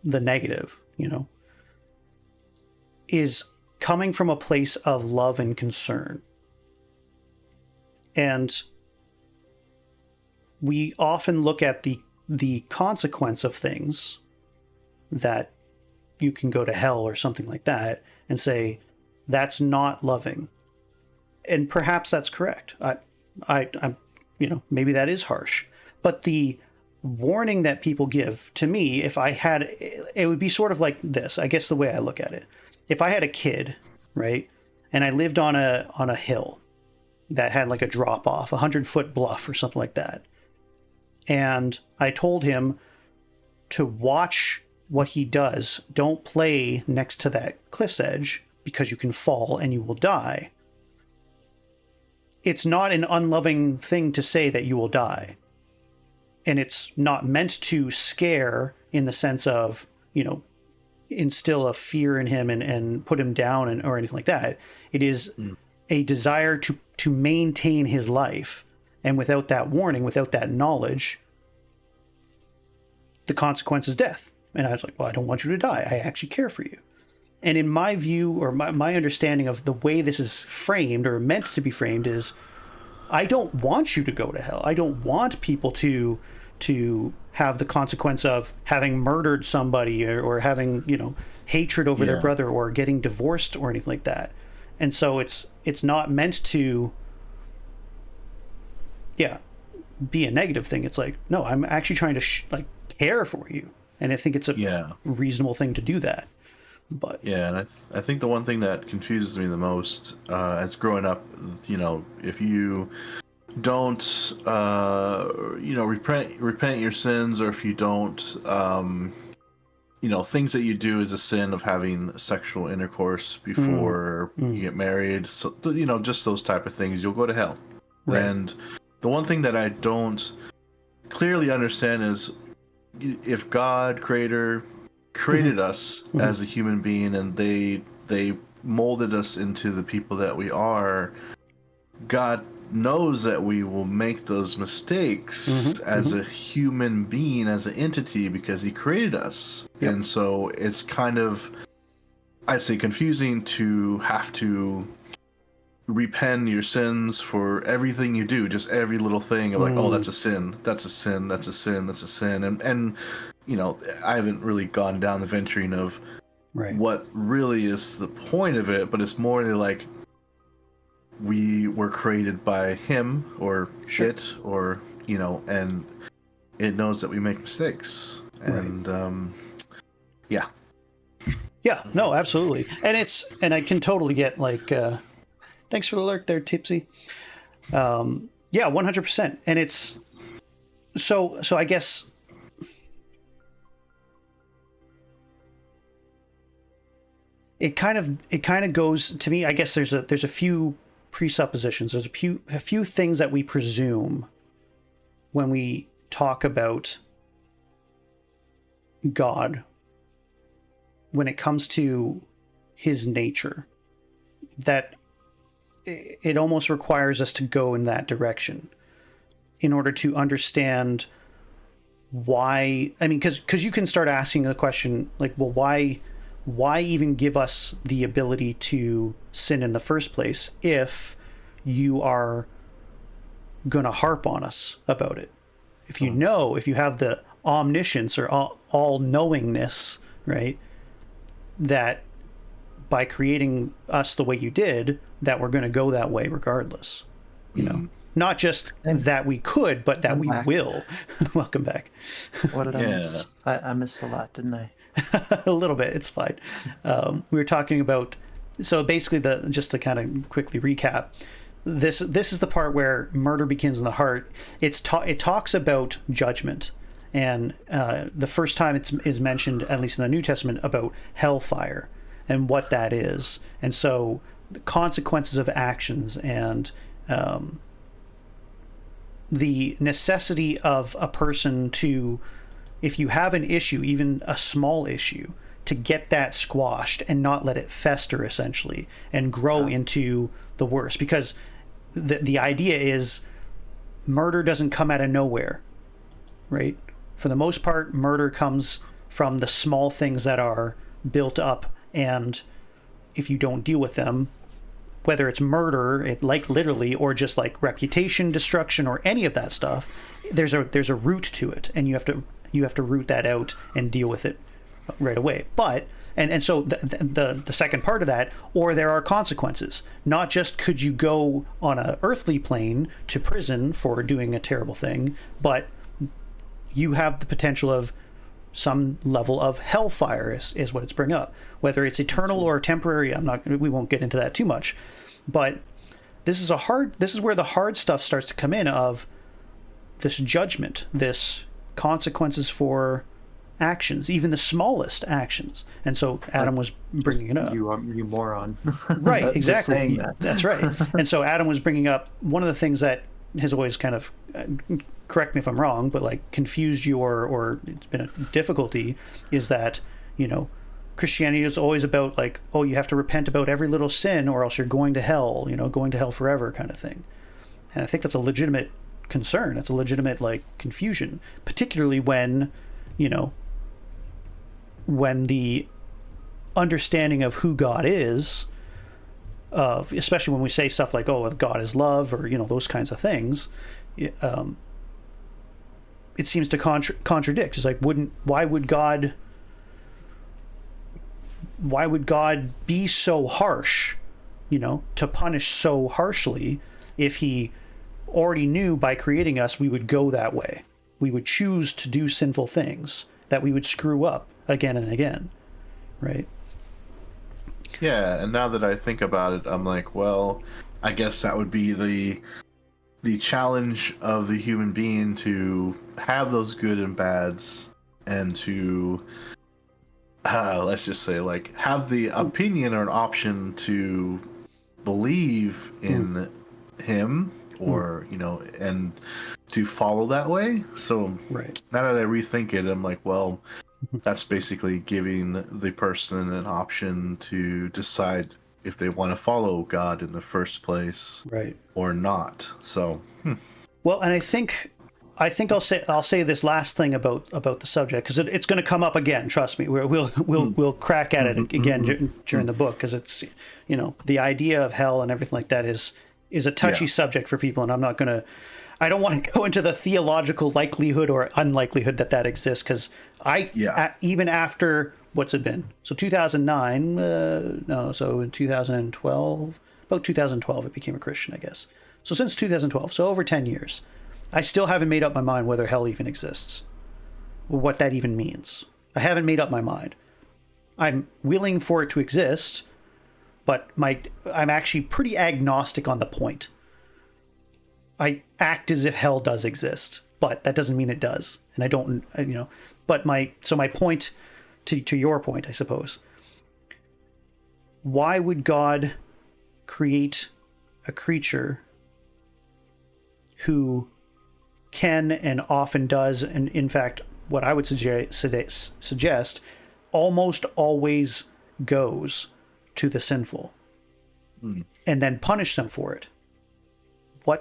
Speaker 1: the negative, is coming from a place of love and concern. And we often look at the consequence of things, that you can go to hell or something like that, and say, that's not loving. And perhaps that's correct. I'm, maybe that is harsh, but the warning that people give to me, if I had, it would be sort of like this. I guess the way I look at it, if I had a kid, right, and I lived on a hill that had like a drop off, 100-foot bluff or something like that, and I told him to watch what he does. Don't play next to that cliff's edge because you can fall and you will die. It's not an unloving thing to say that you will die. And it's not meant to scare in the sense of, instill a fear in him and put him down or anything like that. It is a desire to maintain his life. And without that warning, without that knowledge, the consequence is death. And I was like, well, I don't want you to die. I actually care for you. And in my view, or my understanding of the way this is framed or meant to be framed is, I don't want you to go to hell. I don't want people to have the consequence of having murdered somebody or having, hatred over their brother or getting divorced or anything like that. And so it's not meant to, be a negative thing. It's like, no, I'm actually trying to care for you. And I think it's a reasonable thing to do that. But
Speaker 3: and I think the one thing that confuses me the most as growing up, if you don't repent your sins, or if you don't things that you do is a sin of having sexual intercourse before you get married, so just those type of things, you'll go to hell. Right. And the one thing that I don't clearly understand is, if God, creator, created us as a human being, and they molded us into the people that we are, God knows that we will make those mistakes as a human being, as an entity, because he created us. And so it's kind of, I'd say, confusing to have to repent your sins for everything you do, just every little thing of like, oh, that's a sin, that's a sin, that's a sin, that's a sin. And I haven't really gone down the venturing of what really is the point of it, but it's more like, we were created by him or it, or and it knows that we make mistakes. And
Speaker 1: no, absolutely. And I can totally get thanks for the alert there, Tipsy. 100%. And it's so I guess it kind of goes to me. I guess there's a few presuppositions. There's a few things that we presume when we talk about God when it comes to his nature, that it almost requires us to go in that direction in order to understand why. I mean, because you can start asking the question like, well, why even give us the ability to sin in the first place if you are going to harp on us about it? If you have the omniscience or all-knowingness, right, that by creating us the way you did, that we're going to go that way regardless. Not just that we could, but that we will. Welcome back.
Speaker 2: What did I miss? I missed a lot, didn't I?
Speaker 1: A little bit. It's fine. We were talking about, so basically just to kind of quickly recap, this is the part where murder begins in the heart. It talks about judgment, and the first time it is mentioned, at least in the New Testament, about hellfire and what that is. And so the consequences of actions and the necessity of a person to, if you have an issue, even a small issue, to get that squashed and not let it fester, essentially, and grow into the worst. Because the idea is murder doesn't come out of nowhere, right? For the most part, murder comes from the small things that are built up, and if you don't deal with them, whether it's murder, literally, or just like reputation destruction or any of that stuff, there's a root to it, and you have to root that out and deal with it right away. And so the second part of that, or there are consequences. Not just could you go on a earthly plane to prison for doing a terrible thing, but you have the potential of some level of hellfire is what it's bringing up. Whether it's eternal or temporary, we won't get into that too much. But this is where the hard stuff starts to come in, of this judgment, this consequences for actions, even the smallest actions. And so Adam was bringing it up.
Speaker 2: You moron.
Speaker 1: Right, exactly.
Speaker 2: Saying that.
Speaker 1: That's right. And so Adam was bringing up one of the things that has always kind of, correct me if I'm wrong, but like confused you or it's been a difficulty, is that, Christianity is always about like, oh, you have to repent about every little sin or else you're going to hell, going to hell forever kind of thing. And I think that's a legitimate concern. It's a legitimate like confusion, particularly when, when the understanding of who God is, especially when we say stuff like, oh, God is love, or, those kinds of things, it seems to contradict. It's like, why would God be so harsh, to punish so harshly, if he already knew by creating us we would go that way, we would choose to do sinful things, that we would screw up again and again, right?
Speaker 3: Yeah, and now that I think about it, I'm like, well, I guess that would be the challenge of the human being, to have those good and bads, and to let's just say, like, have the opinion or an option to believe in him, or and to follow that way. So
Speaker 1: right.
Speaker 3: Now that I rethink it, I'm like, well, that's basically giving the person an option to decide if they want to follow God in the first place,
Speaker 1: right,
Speaker 3: or not. So
Speaker 1: well, and I think I'll say this last thing about the subject, because it's going to come up again. Trust me, we'll crack at it again during the book, because it's the idea of hell and everything like that is a touchy subject for people, and I don't want to go into the theological likelihood or unlikelihood that exists, because even after what's it been? So 2009, so in 2012, about 2012, it became a Christian, I guess. So since 2012, so over 10 years. I still haven't made up my mind whether hell even exists, what that even means. I haven't made up my mind. I'm willing for it to exist, but I'm actually pretty agnostic on the point. I act as if hell does exist, but that doesn't mean it does. And I don't, but my point, to your point, I suppose, why would God create a creature who can and often does, and in fact, what I would suggest almost always goes to the sinful, and then punish them for it?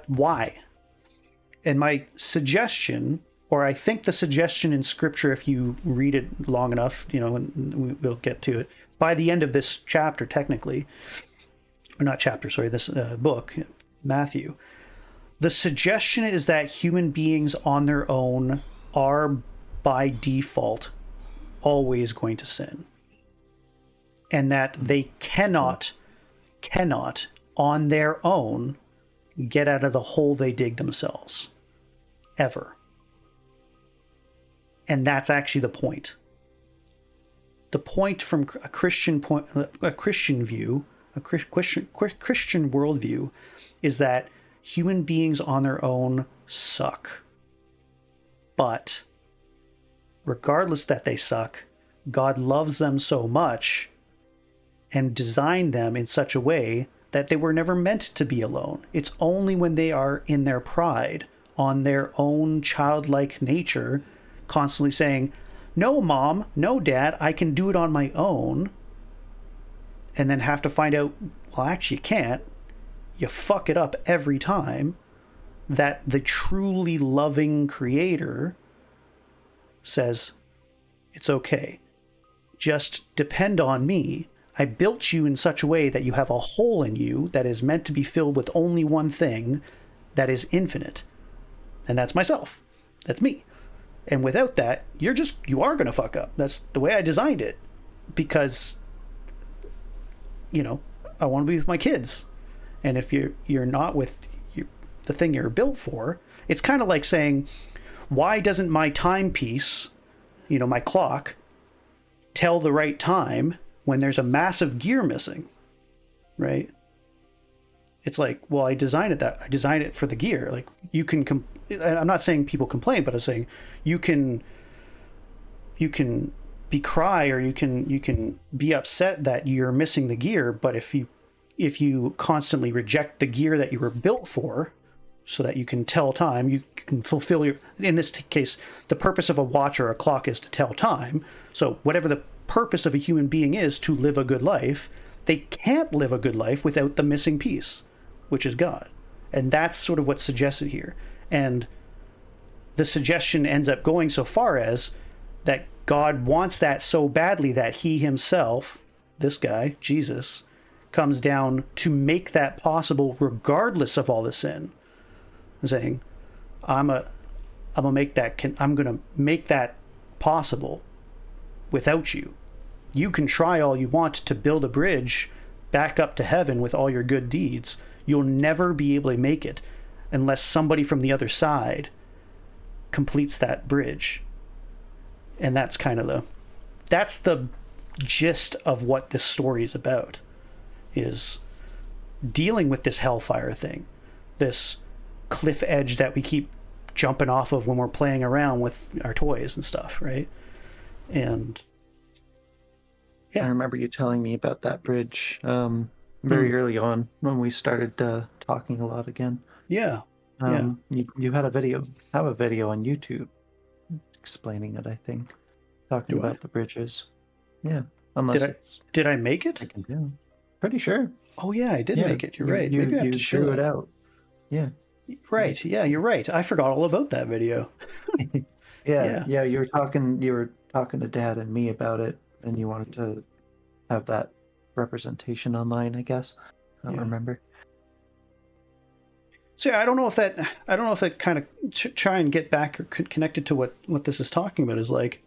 Speaker 1: Why? And my suggestion, or I think the suggestion in Scripture, if you read it long enough, and we'll get to it, by the end of this chapter, technically, or not chapter, sorry, this book, Matthew, the suggestion is that human beings on their own are by default always going to sin. And that they cannot on their own get out of the hole they dig themselves. Ever. And that's actually the point. The point from a Christian view, a Christian worldview, is that human beings on their own suck. But regardless that they suck, God loves them so much and designed them in such a way that they were never meant to be alone. It's only when they are in their pride, on their own childlike nature, constantly saying, no, Mom, no, Dad, I can do it on my own, and then have to find out, well, actually you can't. You fuck it up every time, that the truly loving Creator says, it's okay. Just depend on me. I built you in such a way that you have a hole in you that is meant to be filled with only one thing that is infinite. And that's myself. That's me. And without that, you are going to fuck up. That's the way I designed it. because, you know, I want to be with my kids. And if you're not with the thing you're built for, it's kind of like saying, why doesn't my timepiece, you know, my clock, tell the right time when there's a massive gear missing, right? It's like, well, I designed it for the gear. Like, you can, I'm not saying people complain, but I'm saying you can be cry, or you can be upset that you're missing the gear. But if you constantly reject the gear that you were built for, so that you can tell time, you can fulfill in this case, the purpose of a watch or a clock is to tell time. So whatever the purpose of a human being is, to live a good life, they can't live a good life without the missing piece, which is God. And that's sort of what's suggested here. And the suggestion ends up going so far as that God wants that so badly that he himself, this guy, Jesus, comes down to make that possible regardless of all the sin. Saying, I'm gonna make that possible without you. You can try all you want to build a bridge back up to heaven with all your good deeds. You'll never be able to make it unless somebody from the other side completes that bridge. And that's kind of that's the gist of what this story is about, is dealing with this hellfire thing, this cliff edge that we keep jumping off of when we're playing around with our toys and stuff, right? And
Speaker 2: I remember you telling me about that bridge very early on when we started talking a lot again.
Speaker 1: Yeah.
Speaker 2: You had a video on YouTube explaining it, I think, talking about the bridges. Yeah, unless
Speaker 1: did I make it?
Speaker 2: I can do. Pretty sure.
Speaker 1: Oh yeah, I did make it. You're right.
Speaker 2: You,
Speaker 1: Maybe I have to show
Speaker 2: it out. Yeah.
Speaker 1: Right. Yeah, you're right. I forgot all about that video.
Speaker 2: Yeah. You were talking to Dad and me about it, and you wanted to have that representation online, I guess. I don't remember.
Speaker 1: So yeah, I don't know if that kind of try and get back or connected to what this is talking about is like.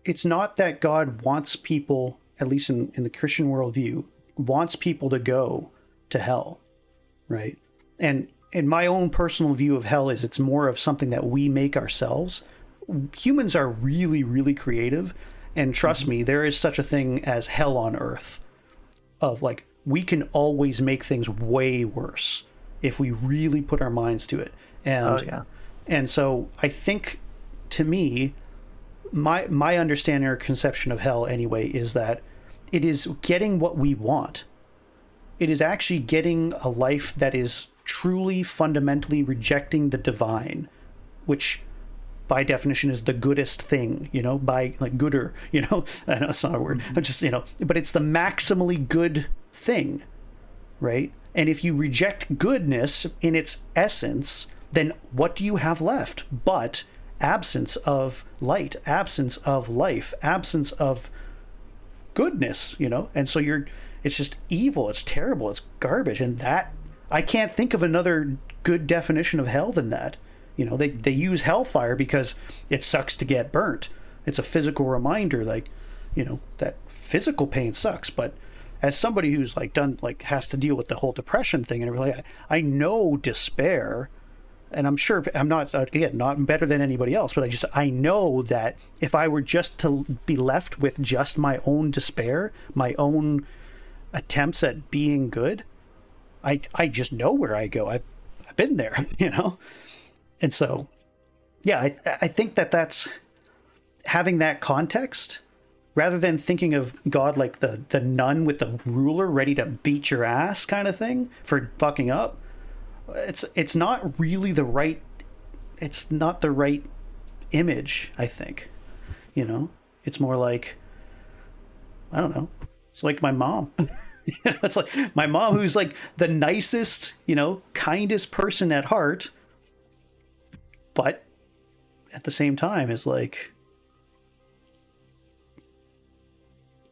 Speaker 1: It's not that God wants people, at least in the Christian worldview, wants people to go to hell, right? And in my own personal view of hell is it's more of something that we make ourselves. Humans are really, really creative. And trust me, there is such a thing as hell on earth. Of like, we can always make things way worse if we really put our minds to it. And, and so I think, to me, my understanding or conception of hell anyway is that it is getting what we want. It is actually getting a life that is truly fundamentally rejecting the divine, which by definition is the goodest thing, you know, by like gooder, you know, I know it's not a word. I'm just, you know, but it's the maximally good thing, right? And if you reject goodness in its essence, then what do you have left but absence of light, absence of life, absence of goodness, you know? And so it's just evil, it's terrible, it's garbage. And that, I can't think of another good definition of hell than that. You know, they use hellfire because it sucks to get burnt. It's a physical reminder, like, you know, that physical pain sucks. But as somebody who's like has to deal with the whole depression thing and everything, I know despair. And I'm sure I'm not, again, not better than anybody else, but I know that if I were just to be left with just my own despair, my own attempts at being good, I just know where I go. I've been there, you know? And so, yeah, I think that's having that context, rather than thinking of God like the nun with the ruler ready to beat your ass kind of thing for fucking up. It's not really the right image, I think. You know, it's more like, I don't know, it's like my mom. You know, it's like my mom, who's like the nicest, you know, kindest person at heart, but at the same time is like,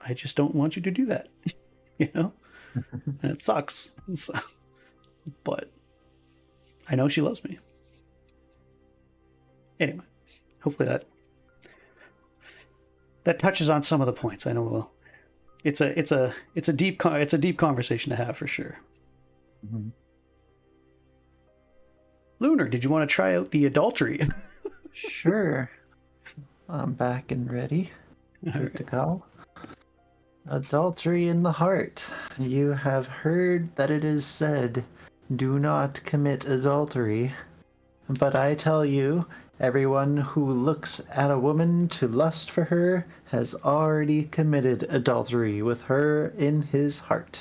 Speaker 1: I just don't want you to do that. You know, and it sucks. But I know she loves me. Anyway, hopefully that touches on some of the points. I know it's a deep conversation to have for sure.
Speaker 2: Mm-hmm.
Speaker 1: Lunar, did you want to try out the adultery?
Speaker 2: Sure. I'm back and ready. Good to go. Adultery in the heart. You have heard that it is said, do not commit adultery. But I tell you, everyone who looks at a woman to lust for her has already committed adultery with her in his heart.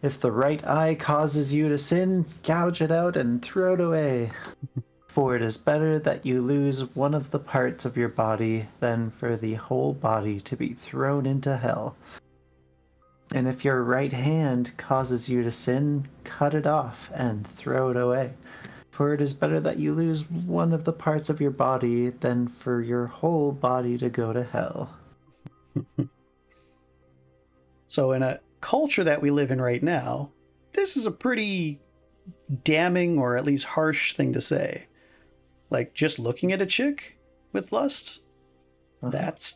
Speaker 2: If the right eye causes you to sin, gouge it out and throw it away. For it is better that you lose one of the parts of your body than for the whole body to be thrown into hell. And if your right hand causes you to sin, cut it off and throw it away. For it is better that you lose one of the parts of your body than for your whole body to go to hell.
Speaker 1: So in a culture that we live in right now, this is a pretty damning or at least harsh thing to say. Like, just looking at a chick with lust, that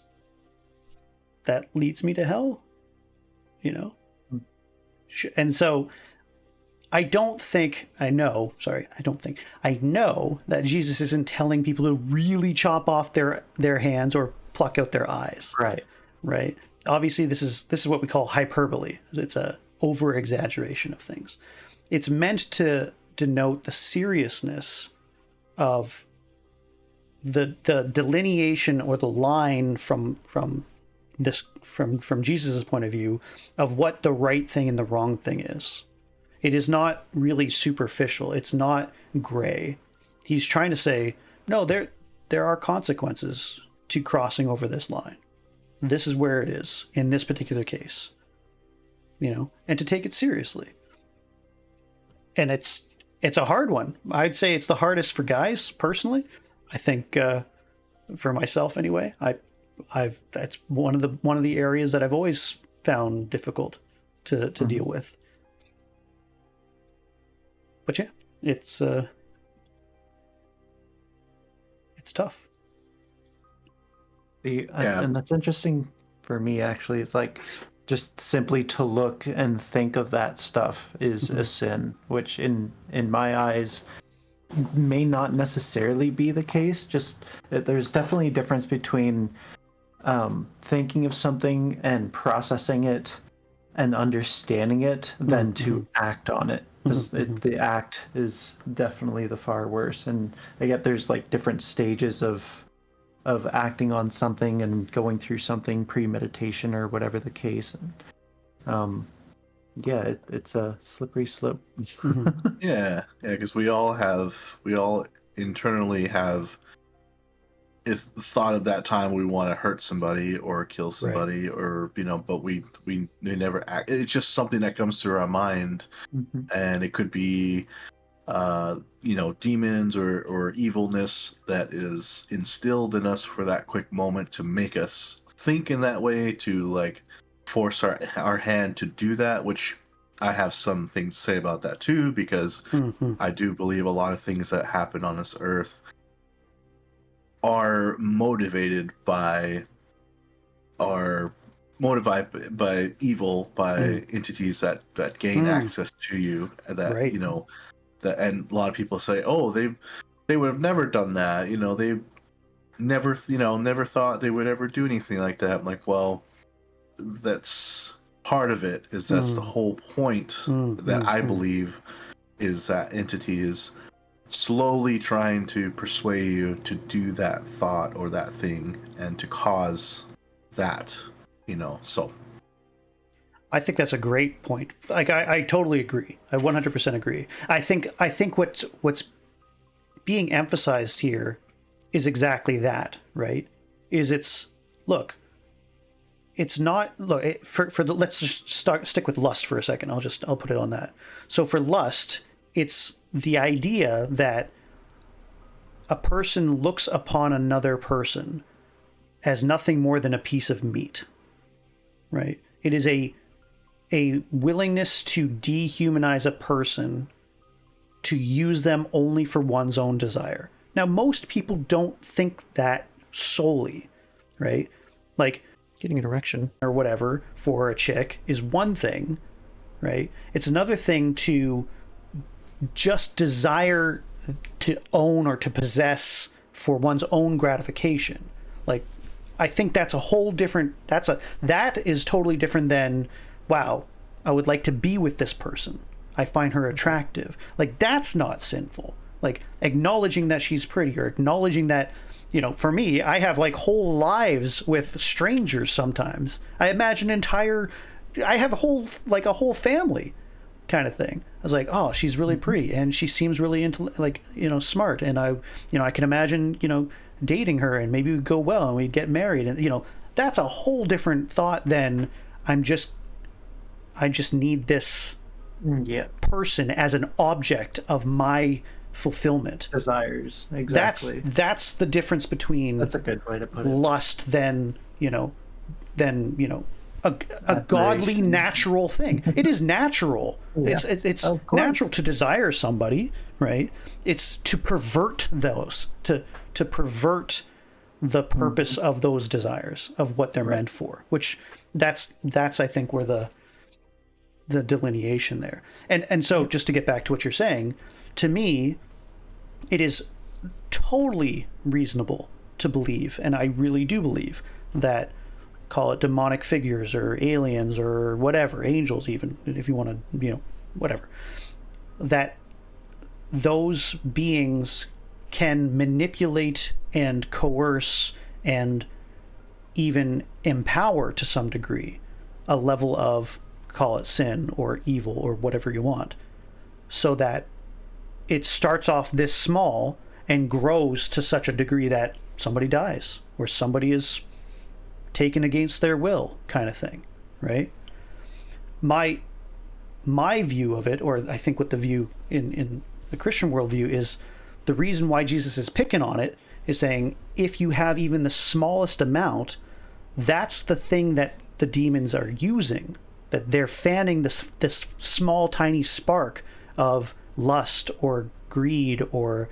Speaker 1: leads me to hell, you know? And so I know that Jesus isn't telling people to really chop off their hands or pluck out their eyes. Right. Obviously, this is what we call hyperbole. It's a over exaggeration of things. It's meant to denote the seriousness of the delineation or the line from Jesus's point of view of what the right thing and the wrong thing is. It is not really superficial. It's not gray. He's trying to say, no, there are consequences to crossing over this line. This is where it is in this particular case, you know, and to take it seriously. And it's a hard one. I'd say it's the hardest for guys personally. I think for myself anyway, that's one of the areas that I've always found difficult to deal with. But yeah, it's tough.
Speaker 2: And that's interesting for me, actually. It's like just simply to look and think of that stuff is a sin, which in my eyes may not necessarily be the case. Just there's definitely a difference between thinking of something and processing it and understanding it than to act on it. Because the act is definitely the far worse. And I get there's like different stages of acting on something and going through something, premeditation or whatever the case. And, it's a slippery slope.
Speaker 3: Yeah, because we all internally have thought of that time we want to hurt somebody or kill somebody, or but we never act. It's just something that comes through our mind, and it could be demons or evilness that is instilled in us for that quick moment to make us think in that way, to like force our hand to do that, which I have some things to say about that too, because I do believe a lot of things that happen on this earth are motivated by evil, by entities that gain access to you, that that, and a lot of people say, oh, they would have never done that, they never thought they would ever do anything like that. I'm like, well, that's part of it, is that's the whole point that I believe is that entity is slowly trying to persuade you to do that thought or that thing and to cause that, so
Speaker 1: I think that's a great point. Like I totally agree. I 100% agree. I think what's being emphasized here is exactly that, right? It's not let's just stick with lust for a second. I'll put it on that. So for lust, it's the idea that a person looks upon another person as nothing more than a piece of meat, right? It is a willingness to dehumanize a person, to use them only for one's own desire. Now, most people don't think that solely, right? Like getting an erection or whatever for a chick is one thing, right? It's another thing to just desire to own or to possess for one's own gratification. Like, I think that's a whole different, that is totally different than, wow, I would like to be with this person. I find her attractive. Like, that's not sinful. Like, acknowledging that she's pretty, or acknowledging that, you know, for me, I have like whole lives with strangers sometimes. I imagine I have a whole family kind of thing. I was like, oh, she's really pretty and she seems really smart. And I can imagine, dating her and maybe we'd go well and we'd get married. And, that's a whole different thought than I just need this person as an object of my fulfillment.
Speaker 2: Desires. Exactly.
Speaker 1: That's the difference between
Speaker 2: that's a good way to put it.
Speaker 1: Lust than a godly natural thing. It is natural. Yeah. It's natural to desire somebody, right? It's to pervert those, to pervert the purpose of those desires, of what they're meant for, which that's I think where the delineation there. And so just to get back to what you're saying, to me, it is totally reasonable to believe, and I really do believe, that, call it demonic figures or aliens or whatever, angels even, if you want to, whatever, that those beings can manipulate and coerce and even empower to some degree a level of, call it sin or evil or whatever you want, so that it starts off this small and grows to such a degree that somebody dies or somebody is taken against their will, kind of thing, right? My view of it, or I think what the view in the Christian worldview is, the reason why Jesus is picking on it is saying, if you have even the smallest amount, that's the thing that the demons are using, that they're fanning this small tiny spark of lust or greed or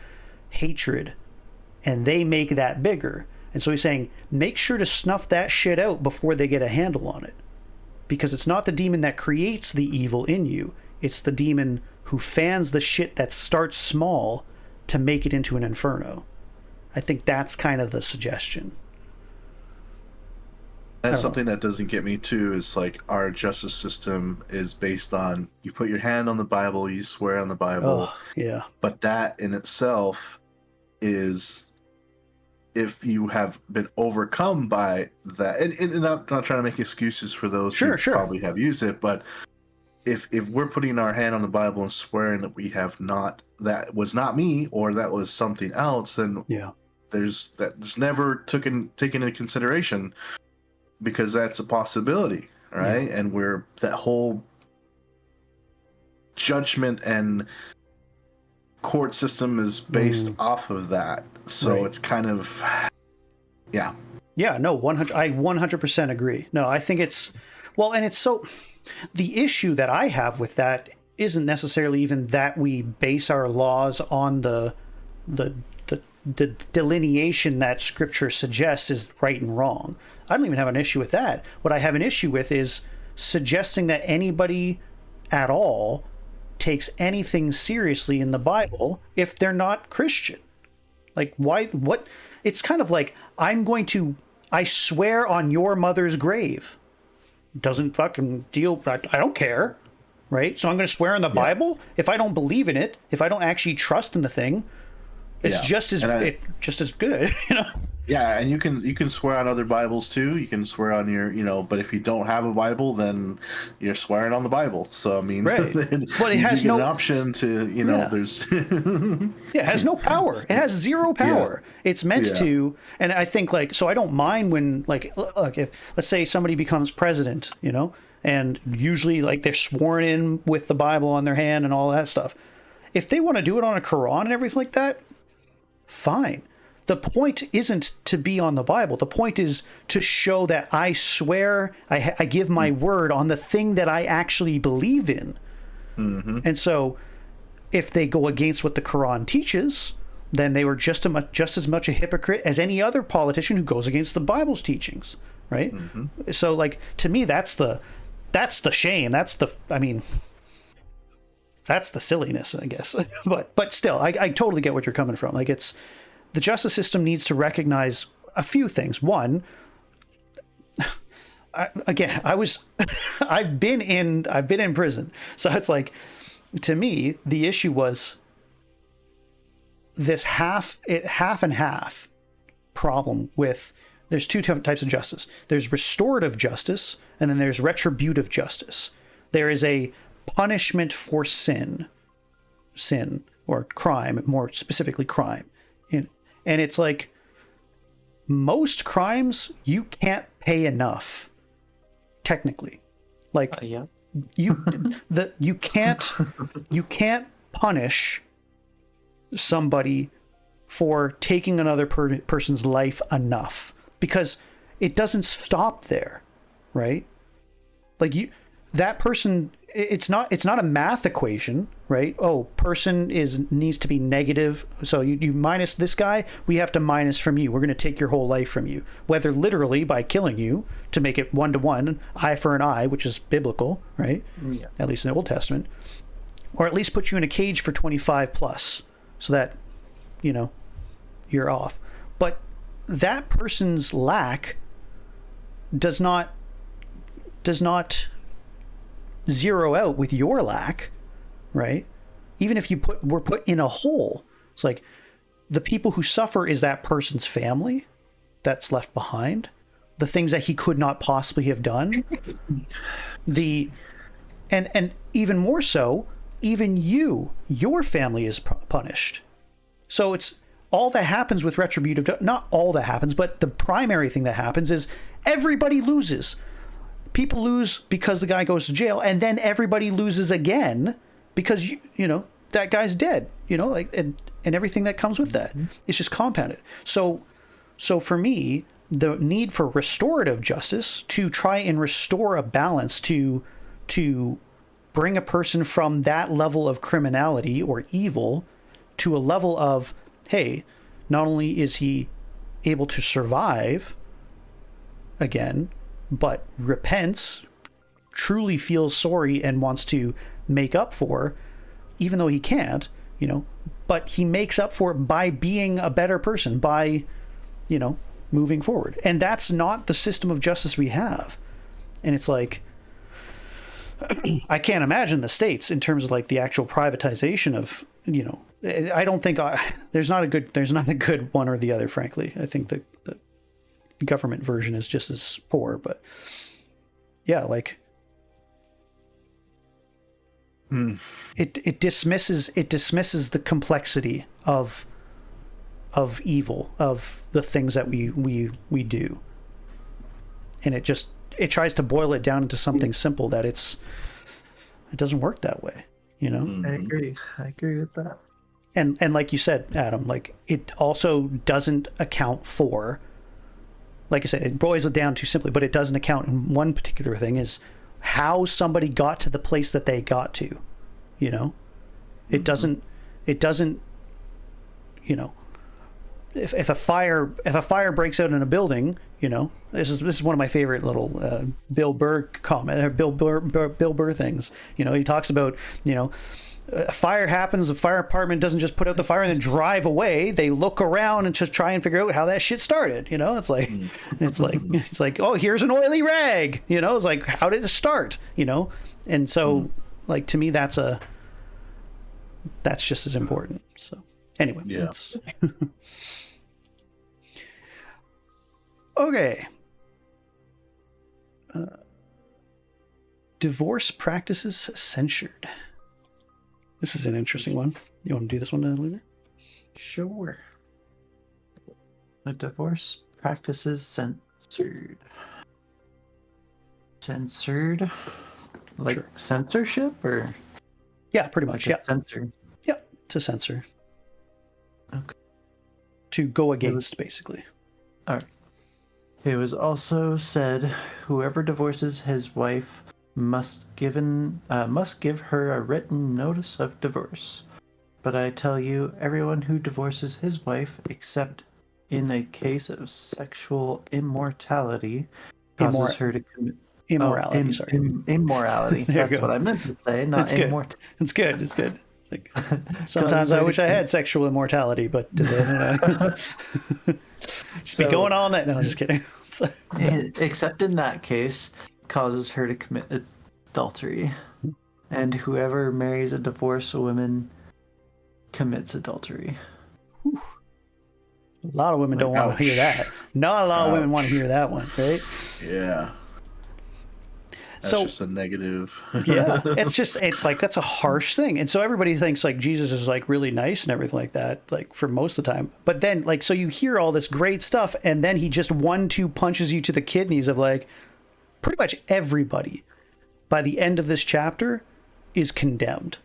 Speaker 1: hatred, and they make that bigger. And so he's saying, make sure to snuff that shit out before they get a handle on it. Because it's not the demon that creates the evil in you. It's the demon who fans the shit that starts small to make it into an inferno. I think that's kind of the suggestion.
Speaker 3: That's something that doesn't get me too, is like our justice system is based on, you put your hand on the Bible, you swear on the Bible.
Speaker 1: Oh, yeah.
Speaker 3: But that in itself is, if you have been overcome by that, and I'm not trying to make excuses for those who probably have used it, but if we're putting our hand on the Bible and swearing that we have not, that was not me, or that was something else, then that's never taken into consideration, because that's a possibility, right? And that whole judgment and court system is based off of that. So it's kind of, no, I 100% agree. No, I think it's, well, and it's so, the issue that I have with that isn't necessarily even that we base our laws on the delineation that Scripture suggests is right and wrong. I don't even have an issue with that. What I have an issue with is suggesting that anybody at all takes anything seriously in the Bible if they're not Christian. Like, why? What? It's kind of like, I swear on your mother's grave. Doesn't fucking deal. I don't care, right? So I'm going to swear on the Bible. If I don't believe in it, if I don't actually trust in the thing, it's just as good, Yeah, and you can swear on other Bibles too. You can swear on your, but if you don't have a Bible, then you're swearing on the Bible. So I mean,
Speaker 1: right. But it has no
Speaker 3: option to, there's
Speaker 1: it has no power. It has zero power. Yeah. It's meant to, and I think so I don't mind when look, if let's say somebody becomes president, and usually they're sworn in with the Bible on their hand and all that stuff. If they want to do it on a Quran and everything like that, fine. The point isn't to be on the Bible. The point is to show that I swear, I give my word on the thing that I actually believe in. Mm-hmm. And so if they go against what the Quran teaches, then they were just as much a hypocrite as any other politician who goes against the Bible's teachings, right? Mm-hmm. So, like, to me, that's the shame. That's the silliness, I guess. but still, I totally get what you're coming from. Like, it's the justice system needs to recognize a few things. One, I've been in prison, so it's like, to me, the issue was this half and half problem with, there's two types of justice. There's restorative justice, and then there's retributive justice. There is a punishment for sin or crime, more specifically crime. And it's like, most crimes you can't pay enough, technically. Like,
Speaker 2: yeah.
Speaker 1: you can't punish somebody for taking another person's life enough, because it doesn't stop there, right? Like, that person, it's not a math equation, right? Oh, person needs to be negative, so you minus this guy, we have to minus from you. We're going to take your whole life from you, whether literally by killing you to make it 1-to-1, eye for an eye, which is biblical, right?
Speaker 2: Yeah.
Speaker 1: At least in the Old Testament, or at least put you in a cage for 25 plus, so that you're off. But that person's lack does not zero out with your lack, right? Even if were put in a hole, it's like, the people who suffer is that person's family that's left behind, the things that he could not possibly have done, and even more so, even your family is punished. So it's all that happens with retributive, not all that happens, but the primary thing that happens is everybody loses. People lose because the guy goes to jail, and then everybody loses again because that guy's dead, like, and everything that comes with that. It's just compounded. So for me, the need for restorative justice, to try and restore a balance, to bring a person from that level of criminality or evil to a level of, hey, not only is he able to survive again, but repents, truly feels sorry, and wants to make up for, even though he can't, but he makes up for it by being a better person, by, moving forward. And that's not the system of justice we have. And it's like, I can't imagine the States in terms of, like, the actual privatization of, I don't think there's not a good one or the other, frankly. I think the government version is just as poor, but yeah, like, it dismisses the complexity of evil, of the things that we do, and it tries to boil it down into something simple that it doesn't work that way,
Speaker 2: I agree with that.
Speaker 1: And like you said, Adam, like, it also doesn't account for, like I said, it boils it down too simply, but it doesn't account in one particular thing, is how somebody got to the place that they got to, it doesn't, if a fire breaks out in a building, this is one of my favorite little Bill Burr comment, or Bill Burr things. He talks about, a fire happens, the fire department doesn't just put out the fire and then drive away. They look around and just try and figure out how that shit started. It's like, oh, here's an oily rag. It's like, how did it start? And so, like, to me, that's just as important. So anyway,
Speaker 3: yeah.
Speaker 1: Okay. Divorce practices censured. This is an interesting one. You want to do this one, Lunar?
Speaker 2: Sure. The divorce practices censored. Censored? Like, sure. Censorship, or?
Speaker 1: Yeah, pretty much.
Speaker 2: Like,
Speaker 1: yeah.
Speaker 2: Censor.
Speaker 1: Yeah, to censor.
Speaker 2: Okay.
Speaker 1: To go against, basically.
Speaker 2: All right. It was also said, whoever divorces his wife must give her a written notice of divorce But I tell you, everyone who divorces his wife, except in a case of sexual immortality, causes her to commit
Speaker 1: Immorality, sorry.
Speaker 2: Immorality.
Speaker 1: There you
Speaker 2: That's
Speaker 1: go.
Speaker 2: what I meant to say, not
Speaker 1: That's good.
Speaker 2: immortality.
Speaker 1: It's good. It's good. Like, sometimes I wish I had sexual immortality, but just be going all night. No, I'm just kidding.
Speaker 2: Except in that case, causes her to commit adultery. And whoever marries a divorced woman commits adultery.
Speaker 1: A lot of women don't want to hear that. Not a lot of women want to hear that one, right?
Speaker 3: Yeah. That's just a negative.
Speaker 1: Yeah, it's like, that's a harsh thing. And so everybody thinks like Jesus is like really nice and everything like that, like for most of the time. But then like, so you hear all this great stuff and then he just 1-2 punches you to the kidneys of like pretty much everybody by the end of this chapter is condemned.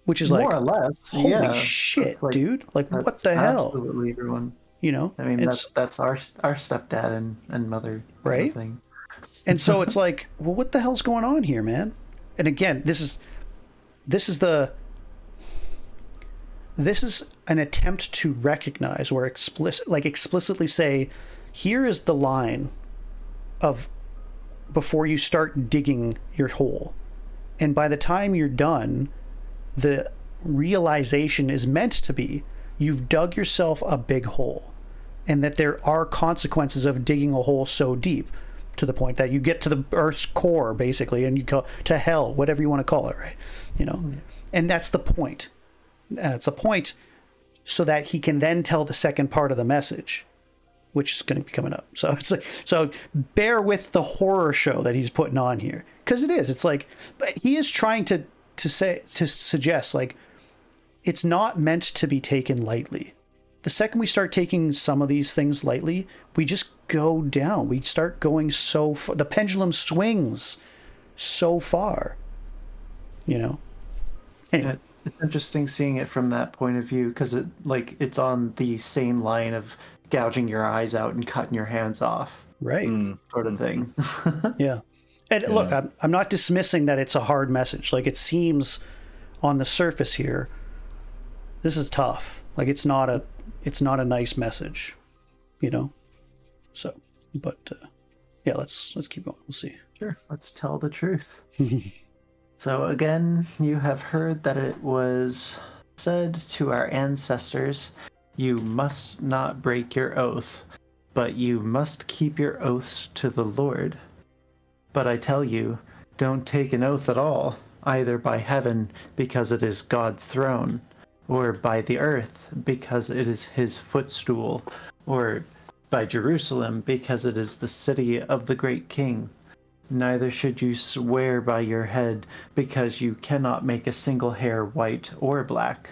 Speaker 1: Which is like,
Speaker 2: more or less,
Speaker 1: holy shit, like, dude! Like, what the hell?
Speaker 2: Absolutely, everyone.
Speaker 1: You know,
Speaker 2: I mean, that's our stepdad and mother,
Speaker 1: right?
Speaker 2: Thing.
Speaker 1: And so it's like, well, what the hell's going on here, man? And again, this is an attempt to recognize or explicitly say, here is the line of before you start digging your hole, and by the time you're done, the realization is meant to be you've dug yourself a big hole, and that there are consequences of digging a hole so deep to the point that you get to the Earth's core, basically, and you go to hell, whatever you want to call it, right? You know, and that's the point. It's a point so that he can then tell the second part of the message, which is going to be coming up. So it's like, so bear with the horror show that he's putting on here, because it is. It's like, but he is trying to suggest like it's not meant to be taken lightly. The second we start taking some of these things lightly, we just go down. We start going so far. The pendulum swings so far, you know. Anyway.
Speaker 2: It's interesting seeing it from that point of view, because it's on the same line of gouging your eyes out and cutting your hands off,
Speaker 1: right?
Speaker 2: Sort of thing.
Speaker 1: Yeah. And look, I'm not dismissing that it's a hard message. Like, it seems on the surface here, this is tough. Like, it's not a nice message, you know? So, but yeah, let's keep going. We'll see.
Speaker 2: Sure. Let's tell the truth. So again, you have heard that it was said to our ancestors, you must not break your oath, but you must keep your oaths to the Lord. But I tell you, don't take an oath at all, either by heaven, because it is God's throne, or by the earth, because it is his footstool, or by Jerusalem, because it is the city of the great king. Neither should you swear by your head, because you cannot make a single hair white or black.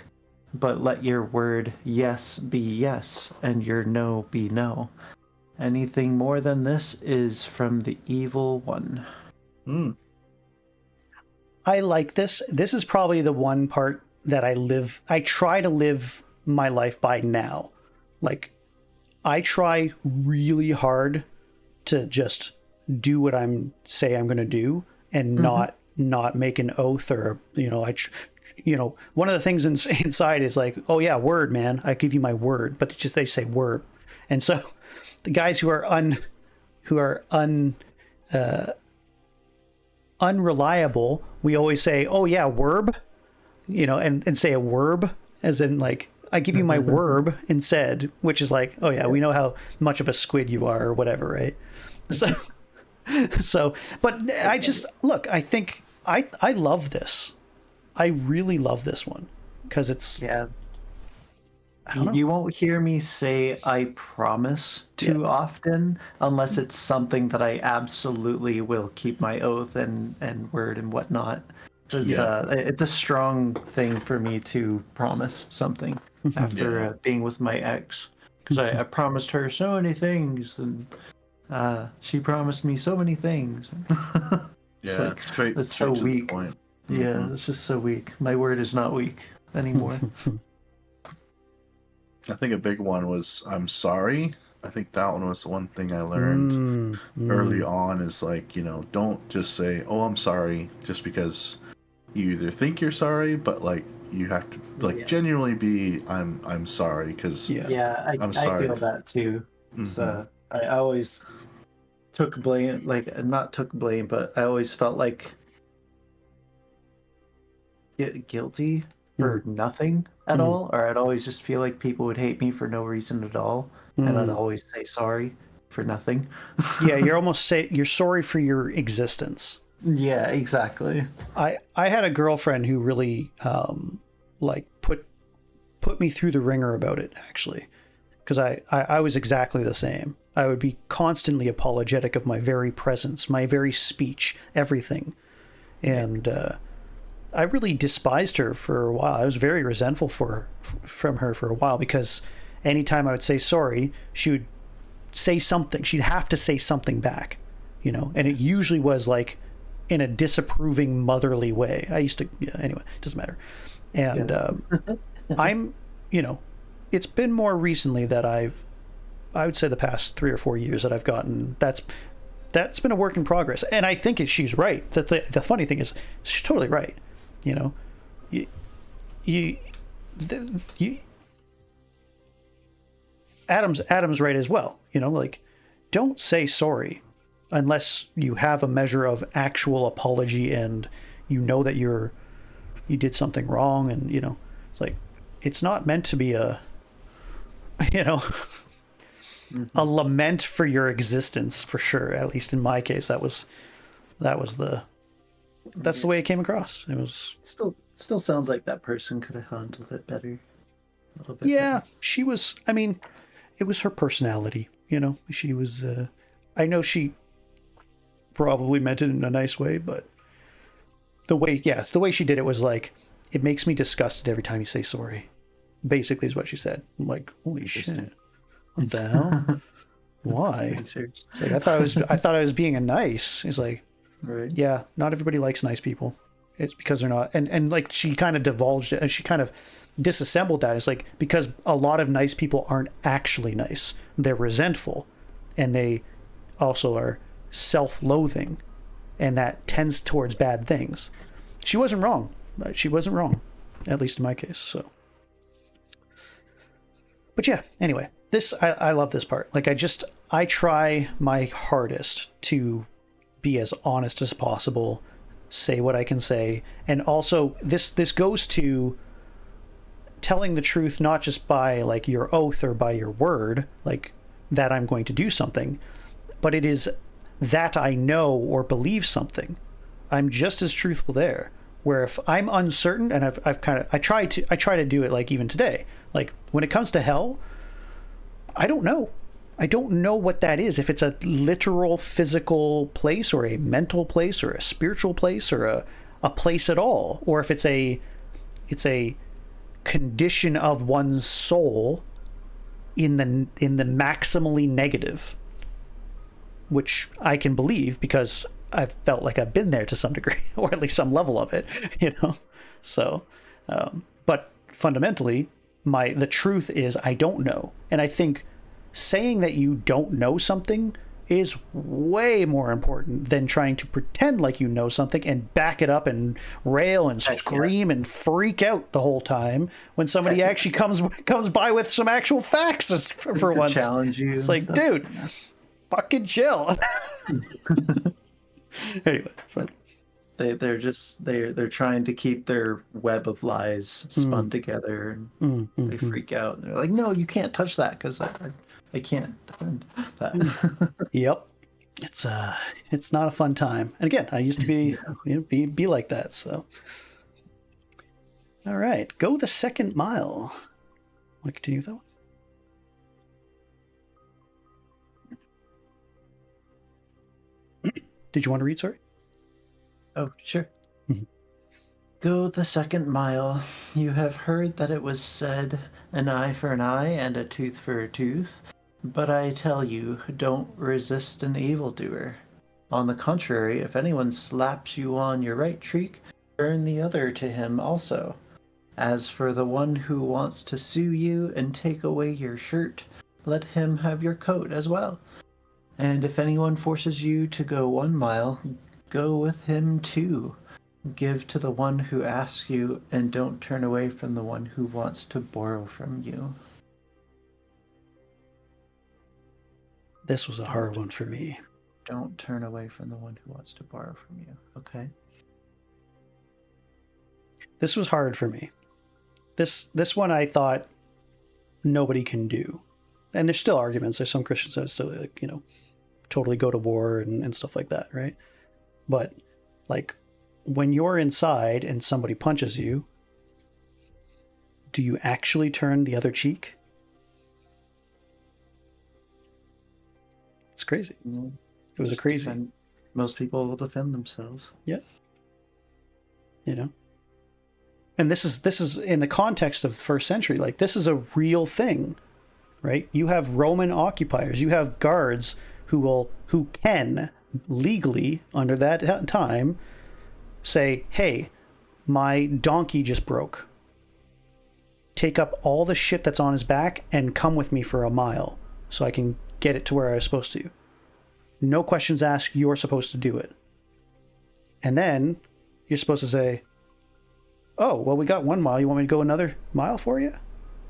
Speaker 2: But let your word yes be yes, and your no be no. Anything more than this is from the evil one.
Speaker 1: I like this. This is probably the one part that I try to live my life by now. Like, I try really hard to just do what I'm going to do, and not make an oath, or, you know, one of the things inside is like, oh yeah, word, man, I give you my word, but they say word. And so the guys who are unreliable, we always say, oh yeah, werb, you know, and say a werb, as in like, I give you my werb instead, which is like, oh yeah, we know how much of a squid you are, or whatever, right? So, but I just, look, I think I love this. I really love this one, because it's,
Speaker 2: yeah.
Speaker 1: I don't know.
Speaker 2: You won't hear me say I promise too often, unless it's something that I absolutely will keep my oath and word and whatnot. It's a strong thing for me to promise something after being with my ex, because I promised her so many things, and she promised me so many things.
Speaker 3: Yeah,
Speaker 2: it's so weak. Yeah, it's just so weak. My word is not weak anymore.
Speaker 3: I think a big one was I'm sorry. I think that one was the one thing I learned early on, is like, you know, don't just say, oh, I'm sorry, just because you either think you're sorry, but like you have to like genuinely be I'm sorry because I'm
Speaker 2: I
Speaker 3: sorry.
Speaker 2: feel that too. It's I always took blame, like not took blame, but I always felt like guilty for nothing at all, or I'd always just feel like people would hate me for no reason at all, and I'd always say sorry for nothing.
Speaker 1: Yeah, you're sorry for your existence.
Speaker 2: Yeah, exactly.
Speaker 1: I had a girlfriend who really like put me through the ringer about it, actually, because I was exactly the same. I would be constantly apologetic of my very presence, my very speech, everything. And I really despised her for a while. I was very resentful from her for a while, because anytime I would say sorry, she would say something. She'd have to say something back, you know, and it usually was like in a disapproving, motherly way. I used to, anyway, it doesn't matter. And I'm, you know, it's been more recently that I would say the past 3 or 4 years that I've gotten, that's been a work in progress. And I think she's right. That the funny thing is, she's totally right. You know, you Adam's right as well. You know, like, don't say sorry unless you have a measure of actual apology and you know that you did something wrong. And, you know, it's like, it's not meant to be a, you know, a lament for your existence, for sure. At least in my case, that's the way it came across. It was
Speaker 2: still sounds like that person could have handled it better. A little bit.
Speaker 1: Yeah,
Speaker 2: better.
Speaker 1: she was, I mean, it was her personality, you know. She was I know she probably meant it in a nice way, but the way she did it was like, it makes me disgusted every time you say sorry, basically, is what she said. I'm like, holy shit, what the hell? Why? Like, I thought I was being a nice. He's like,
Speaker 2: right.
Speaker 1: Yeah, not everybody likes nice people. It's because they're not. And like, she kind of divulged it, and she kind of disassembled that. It's like, because a lot of nice people aren't actually nice. They're resentful, and they also are self-loathing, and that tends towards bad things. She wasn't wrong. She wasn't wrong, at least in my case. So, but yeah, anyway, I love this part. Like, I try my hardest to be as honest as possible, say what I can say. And also this goes to telling the truth, not just by like your oath or by your word, like that I'm going to do something, but it is that I know or believe something. I'm just as truthful there, where if I'm uncertain, and I try to do it, like even today, like when it comes to hell, I don't know what that is. If it's a literal physical place, or a mental place, or a spiritual place, or a place at all, or if it's a condition of one's soul in the maximally negative, which I can believe because I've felt like I've been there to some degree, or at least some level of it, you know. So, but fundamentally, the truth is I don't know, and I think saying that you don't know something is way more important than trying to pretend like you know something and back it up and rail and scream and freak out the whole time when somebody actually comes by with some actual facts for once.
Speaker 2: Challenge you.
Speaker 1: It's like, dude, fucking chill. Anyway, so.
Speaker 2: They're trying to keep their web of lies spun together, and they freak out. And they're like, no, you can't touch that because I can't defend that.
Speaker 1: Yep. It's not a fun time. And again, I used to be like that. So, all right, go the second mile. Want to continue with that one? Did you want to read? Sorry.
Speaker 2: Oh, sure. Go the second mile. You have heard that it was said, an eye for an eye and a tooth for a tooth. But I tell you, don't resist an evildoer. On the contrary, if anyone slaps you on your right cheek, turn the other to him also. As for the one who wants to sue you and take away your shirt, let him have your coat as well. And if anyone forces you to go 1 mile, go with him 2. Give to the one who asks you, and don't turn away from the one who wants to borrow from you.
Speaker 1: This was a hard one for me.
Speaker 2: Don't turn away from the one who wants to borrow from you. Okay.
Speaker 1: This was hard for me. This one I thought nobody can do. And there's still arguments. There's some Christians that still, like, you know, totally go to war and stuff like that, right? But, like, when you're inside and somebody punches you, do you actually turn the other cheek? It's crazy. It was a crazy.
Speaker 2: Most people will defend themselves.
Speaker 1: Yeah. You know? And this is in the context of first century, like, this is a real thing, right? You have Roman occupiers, you have guards who can legally, under that time, say, hey, my donkey just broke. Take up all the shit that's on his back and come with me for a mile so I can get it to where I was supposed to. No questions asked, you're supposed to do it. And then you're supposed to say, oh, well, we got 1 mile. You want me to go another mile for you?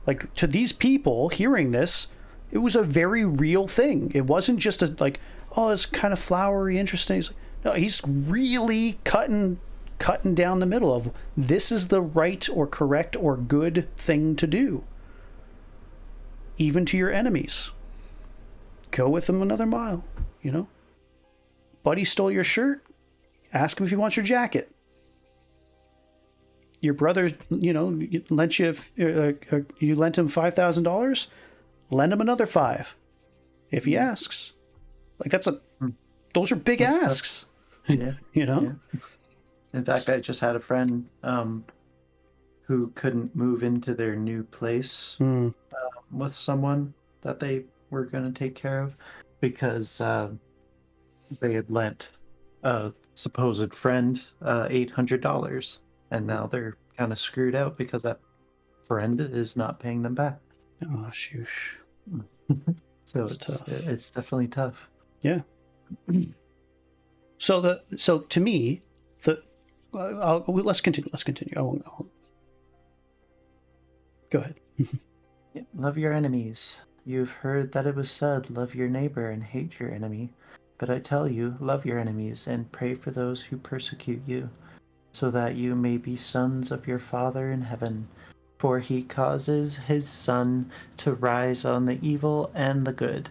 Speaker 1: Like, to these people hearing this, it was a very real thing. It wasn't just like, oh, it's kind of flowery, interesting. It's like, no, he's really cutting down the middle of this is the right or correct or good thing to do. Even to your enemies. Go with them another mile, you know? Buddy stole your shirt. Ask him if he wants your jacket. Your brother, you know, lent you lent him $5,000. Lend him another $5,000 if he asks. Like, those are big asks.
Speaker 2: Yeah.
Speaker 1: You know?
Speaker 2: Yeah. In fact, I just had a friend who couldn't move into their new place with someone that they were going to take care of because they had lent a supposed friend $800. And now they're kind of screwed out because that friend is not paying them back.
Speaker 1: Oh, shoosh.
Speaker 2: So it's tough. It's definitely tough.
Speaker 1: Yeah. So to me, let's continue. I won't. Go ahead.
Speaker 2: Yeah. Love your enemies. You've heard that it was said, love your neighbor and hate your enemy. But I tell you, love your enemies and pray for those who persecute you, so that you may be sons of your Father in heaven. For he causes his sun to rise on the evil and the good,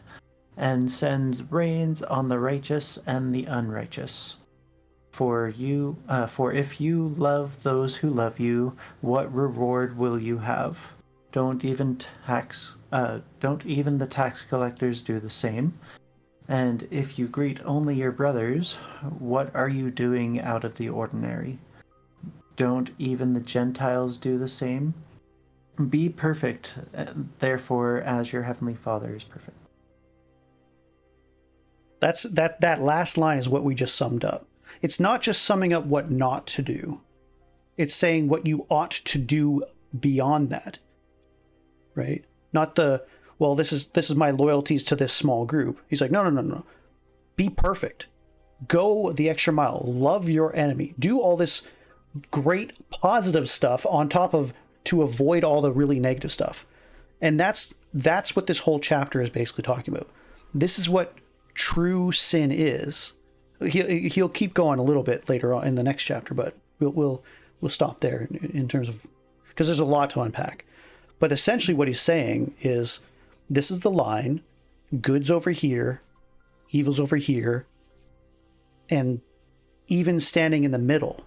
Speaker 2: and sends rains on the righteous and the unrighteous. For if you love those who love you, what reward will you have? Don't even the tax collectors do the same? And if you greet only your brothers, what are you doing out of the ordinary? Don't even the Gentiles do the same? Be perfect, therefore, as your heavenly Father is perfect.
Speaker 1: That last line is what we just summed up. It's not just summing up what not to do. It's saying what you ought to do beyond that. Right? Not well, this is my loyalties to this small group. He's like, no. Be perfect. Go the extra mile. Love your enemy. Do all this great positive stuff on top of to avoid all the really negative stuff. And that's what this whole chapter is basically talking about. This is what true sin is. He'll keep going a little bit later on in the next chapter, but we'll stop there in terms of, because there's a lot to unpack. But essentially what he's saying is, this is the line, good's over here, evil's over here, and even standing in the middle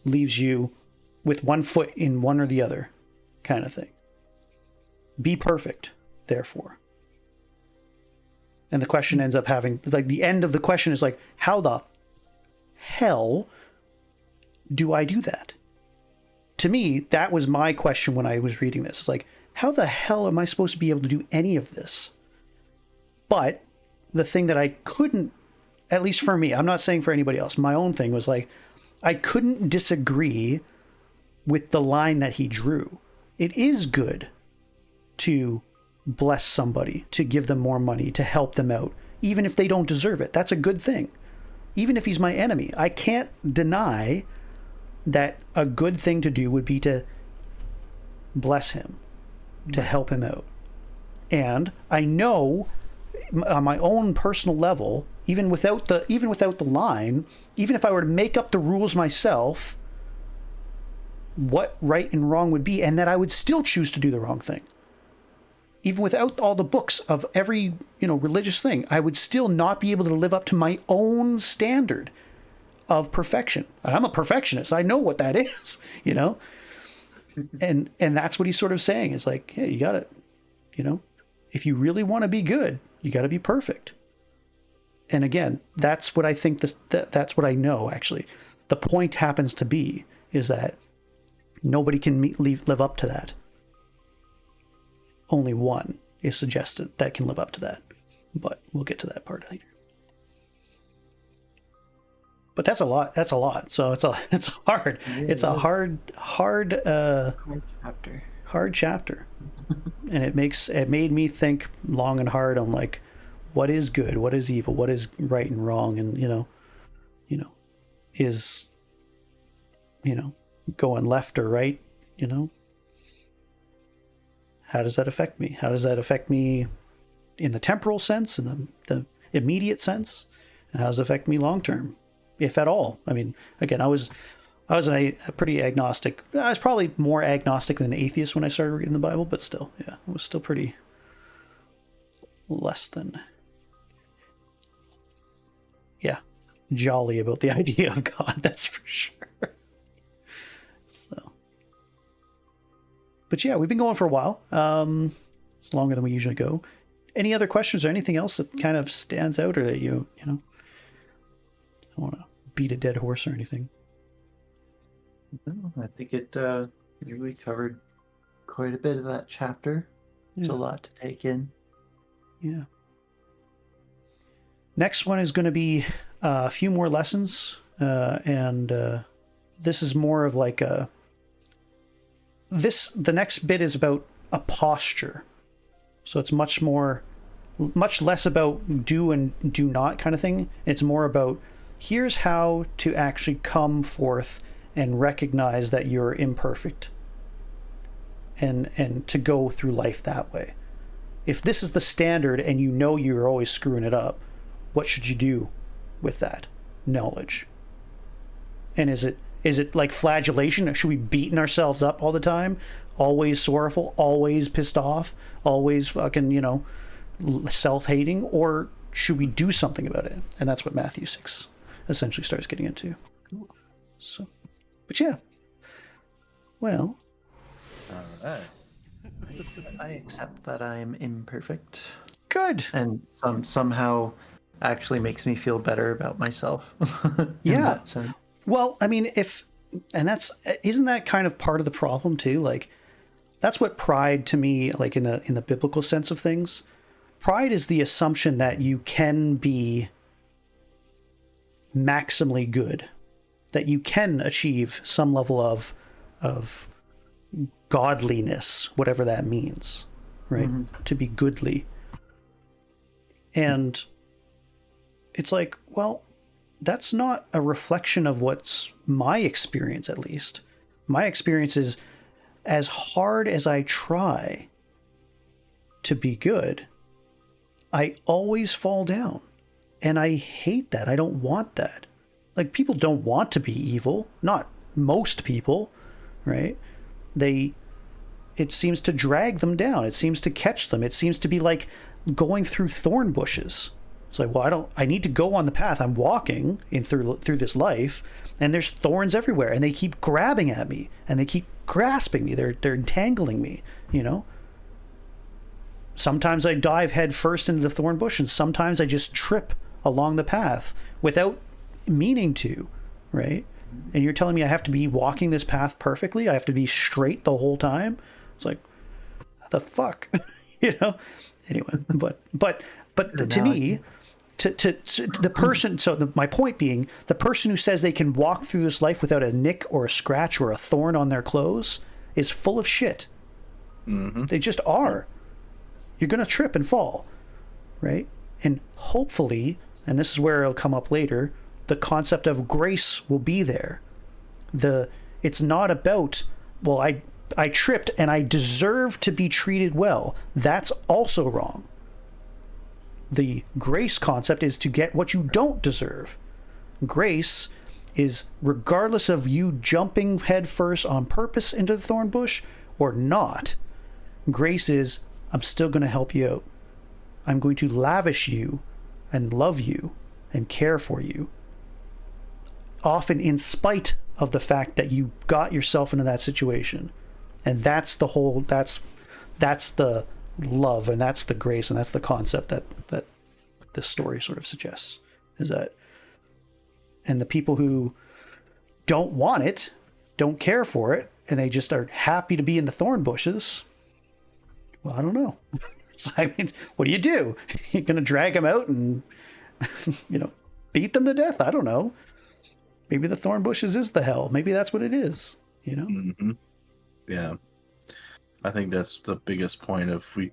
Speaker 1: leaves you with one foot in one or the other kind of thing. Be perfect, therefore. And the question ends up having, like, the end of the question is like, how the hell do I do that? To me, that was my question when I was reading this. It's like, how the hell am I supposed to be able to do any of this? But the thing that I couldn't, at least for me, I'm not saying for anybody else, my own thing was like, I couldn't disagree with the line that he drew. It is good to bless somebody, to give them more money, to help them out, even if they don't deserve it. That's a good thing. Even if he's my enemy, I can't deny that a good thing to do would be to bless him, to help him out. And I know on my own personal level, even without the line, even if I were to make up the rules myself, what right and wrong would be, and that I would still choose to do the wrong thing. Even without all the books of every, religious thing, I would still not be able to live up to my own standard of perfection. I'm a perfectionist. I know what that is, and that's what he's sort of saying. Is like, hey, you got to, if you really want to be good, you got to be perfect. And again, that's what I think that's what I know, actually. The point happens to be is that nobody can live up to that. Only one is suggested that can live up to that. But we'll get to that part later. But that's a lot. So it's hard. Yeah, it's a hard
Speaker 2: chapter.
Speaker 1: Hard chapter. And it made me think long and hard on like, what is good, what is evil, what is right and wrong, and is going left or right, how does that affect me? How does that affect me in the temporal sense, in the immediate sense? And how does it affect me long term, if at all? I mean, again, I was a pretty agnostic. I was probably more agnostic than atheist when I started reading the Bible, but still, yeah, I was still pretty less than, jolly about the idea of God. That's for sure. So, but yeah, we've been going for a while. It's longer than we usually go. Any other questions or anything else that kind of stands out, or that you don't want to beat a dead horse or anything?
Speaker 2: No, I think we covered quite a bit of that chapter. It's a lot to take in.
Speaker 1: Yeah. Next one is going to be a few more lessons, and this is more of like the next bit is about a posture. So it's much less about do and do not kind of thing. It's more about here's how to actually come forth and recognize that you're imperfect, and to go through life that way. If this is the standard and you're always screwing it up, what should you do with that knowledge? And is it like flagellation? Should we be beating ourselves up all the time? Always sorrowful, always pissed off, always fucking, self-hating? Or should we do something about it? And that's what Matthew 6 essentially starts getting into. So, but yeah. Well.
Speaker 3: All right.
Speaker 2: I accept that I'm imperfect.
Speaker 1: Good.
Speaker 2: And somehow actually makes me feel better about myself.
Speaker 1: Yeah.
Speaker 2: That sense.
Speaker 1: Well, I mean, isn't that kind of part of the problem too? Like, that's what pride to me, like in the biblical sense of things, pride is the assumption that you can be maximally good, that you can achieve some level of godliness, whatever that means, right? Mm-hmm. To be goodly. And it's like, well, that's not a reflection of what's my experience, at least. My experience is, as hard as I try to be good, I always fall down. And I hate that. I don't want that. Like, people don't want to be evil. Not most people, right? It seems to drag them down. It seems to catch them. It seems to be like going through thorn bushes. It's like, well, I need to go on the path. I'm walking through this life, and there's thorns everywhere, and they keep grabbing at me, and they keep grasping me. They're entangling me, Sometimes I dive head first into the thorn bush, and sometimes I just trip along the path without meaning to, right? And you're telling me I have to be walking this path perfectly? I have to be straight the whole time? It's like, what the fuck? Anyway, but to me, to the person, so my point being, the person who says they can walk through this life without a nick or a scratch or a thorn on their clothes is full of shit. Mm-hmm. They just are. You're going to trip and fall, right? And hopefully, and this is where it'll come up later, the concept of grace will be there, It's not about, well, I tripped and I deserve to be treated well. That's also wrong. The grace concept is to get what you don't deserve. Grace is regardless of you jumping headfirst on purpose into the thorn bush or not. Grace is, I'm still going to help you out. I'm going to lavish you and love you and care for you, often in spite of the fact that you got yourself into that situation. And that's the whole, that's the love, and that's the grace, and that's the concept that this story sort of suggests, is that, and the people who don't want it, don't care for it, and they just are happy to be in the thorn bushes, well, I don't know. I mean, what do? You're going to drag them out and, beat them to death? I don't know. Maybe the thorn bushes is the hell. Maybe that's what it is,
Speaker 3: Mm-hmm. Yeah. I think that's the biggest point of we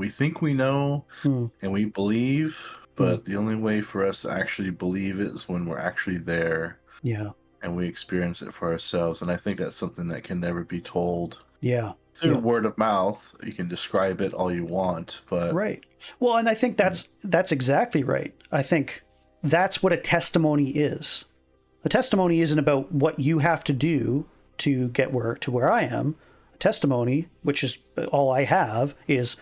Speaker 3: think we know and we believe, but the only way for us to actually believe it is when we're actually there.
Speaker 1: Yeah.
Speaker 3: And we experience it for ourselves. And I think that's something that can never be told.
Speaker 1: Yeah.
Speaker 3: Through word of mouth. You can describe it all you want, but
Speaker 1: right. Well, and I think that's exactly right. I think that's what a testimony is. A testimony isn't about what you have to do to get where I am. A testimony, which is all I have, is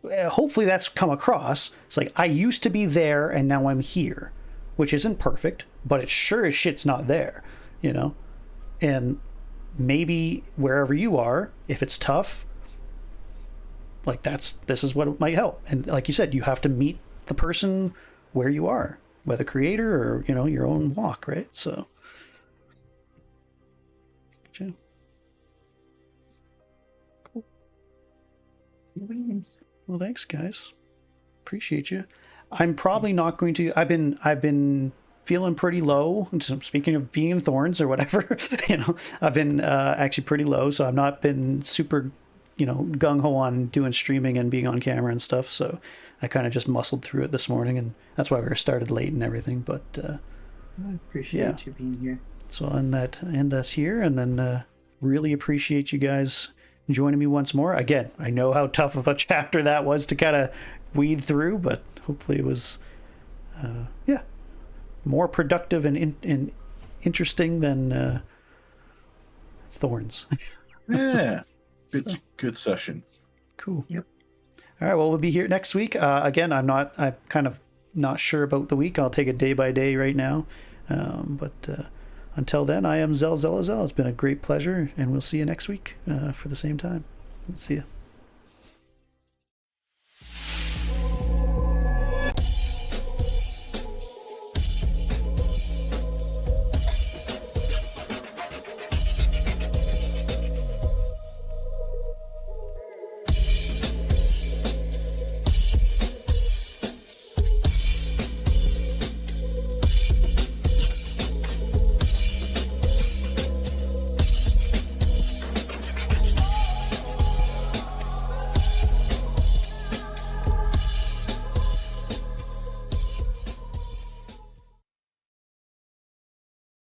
Speaker 1: hopefully that's come across. It's like, I used to be there and now I'm here, which isn't perfect, but it sure as shit's not there, and maybe wherever you are, if it's tough, like this is what might help. And like you said, you have to meet the person where you are, whether creator or, your own walk, right? So, yeah. Cool. Well, thanks, guys. Appreciate you. I'm probably not going to, I've been feeling pretty low. Speaking of being in thorns or whatever, I've been actually pretty low. So I've not been super, gung-ho on doing streaming and being on camera and stuff. So I kind of just muscled through it this morning, and that's why we started late and everything. But
Speaker 2: I appreciate you being here.
Speaker 1: So on that, end us here, and then really appreciate you guys joining me once more. Again, I know how tough of a chapter that was to kind of weed through, but hopefully it was, more productive and interesting than thorns.
Speaker 3: Yeah. Good session.
Speaker 1: Cool.
Speaker 2: Yep.
Speaker 1: All right. Well, we'll be here next week. Again, I'm kind of not sure about the week. I'll take it day by day right now. But until then, I am Zell. It's been a great pleasure, and we'll see you next week for the same time. See you.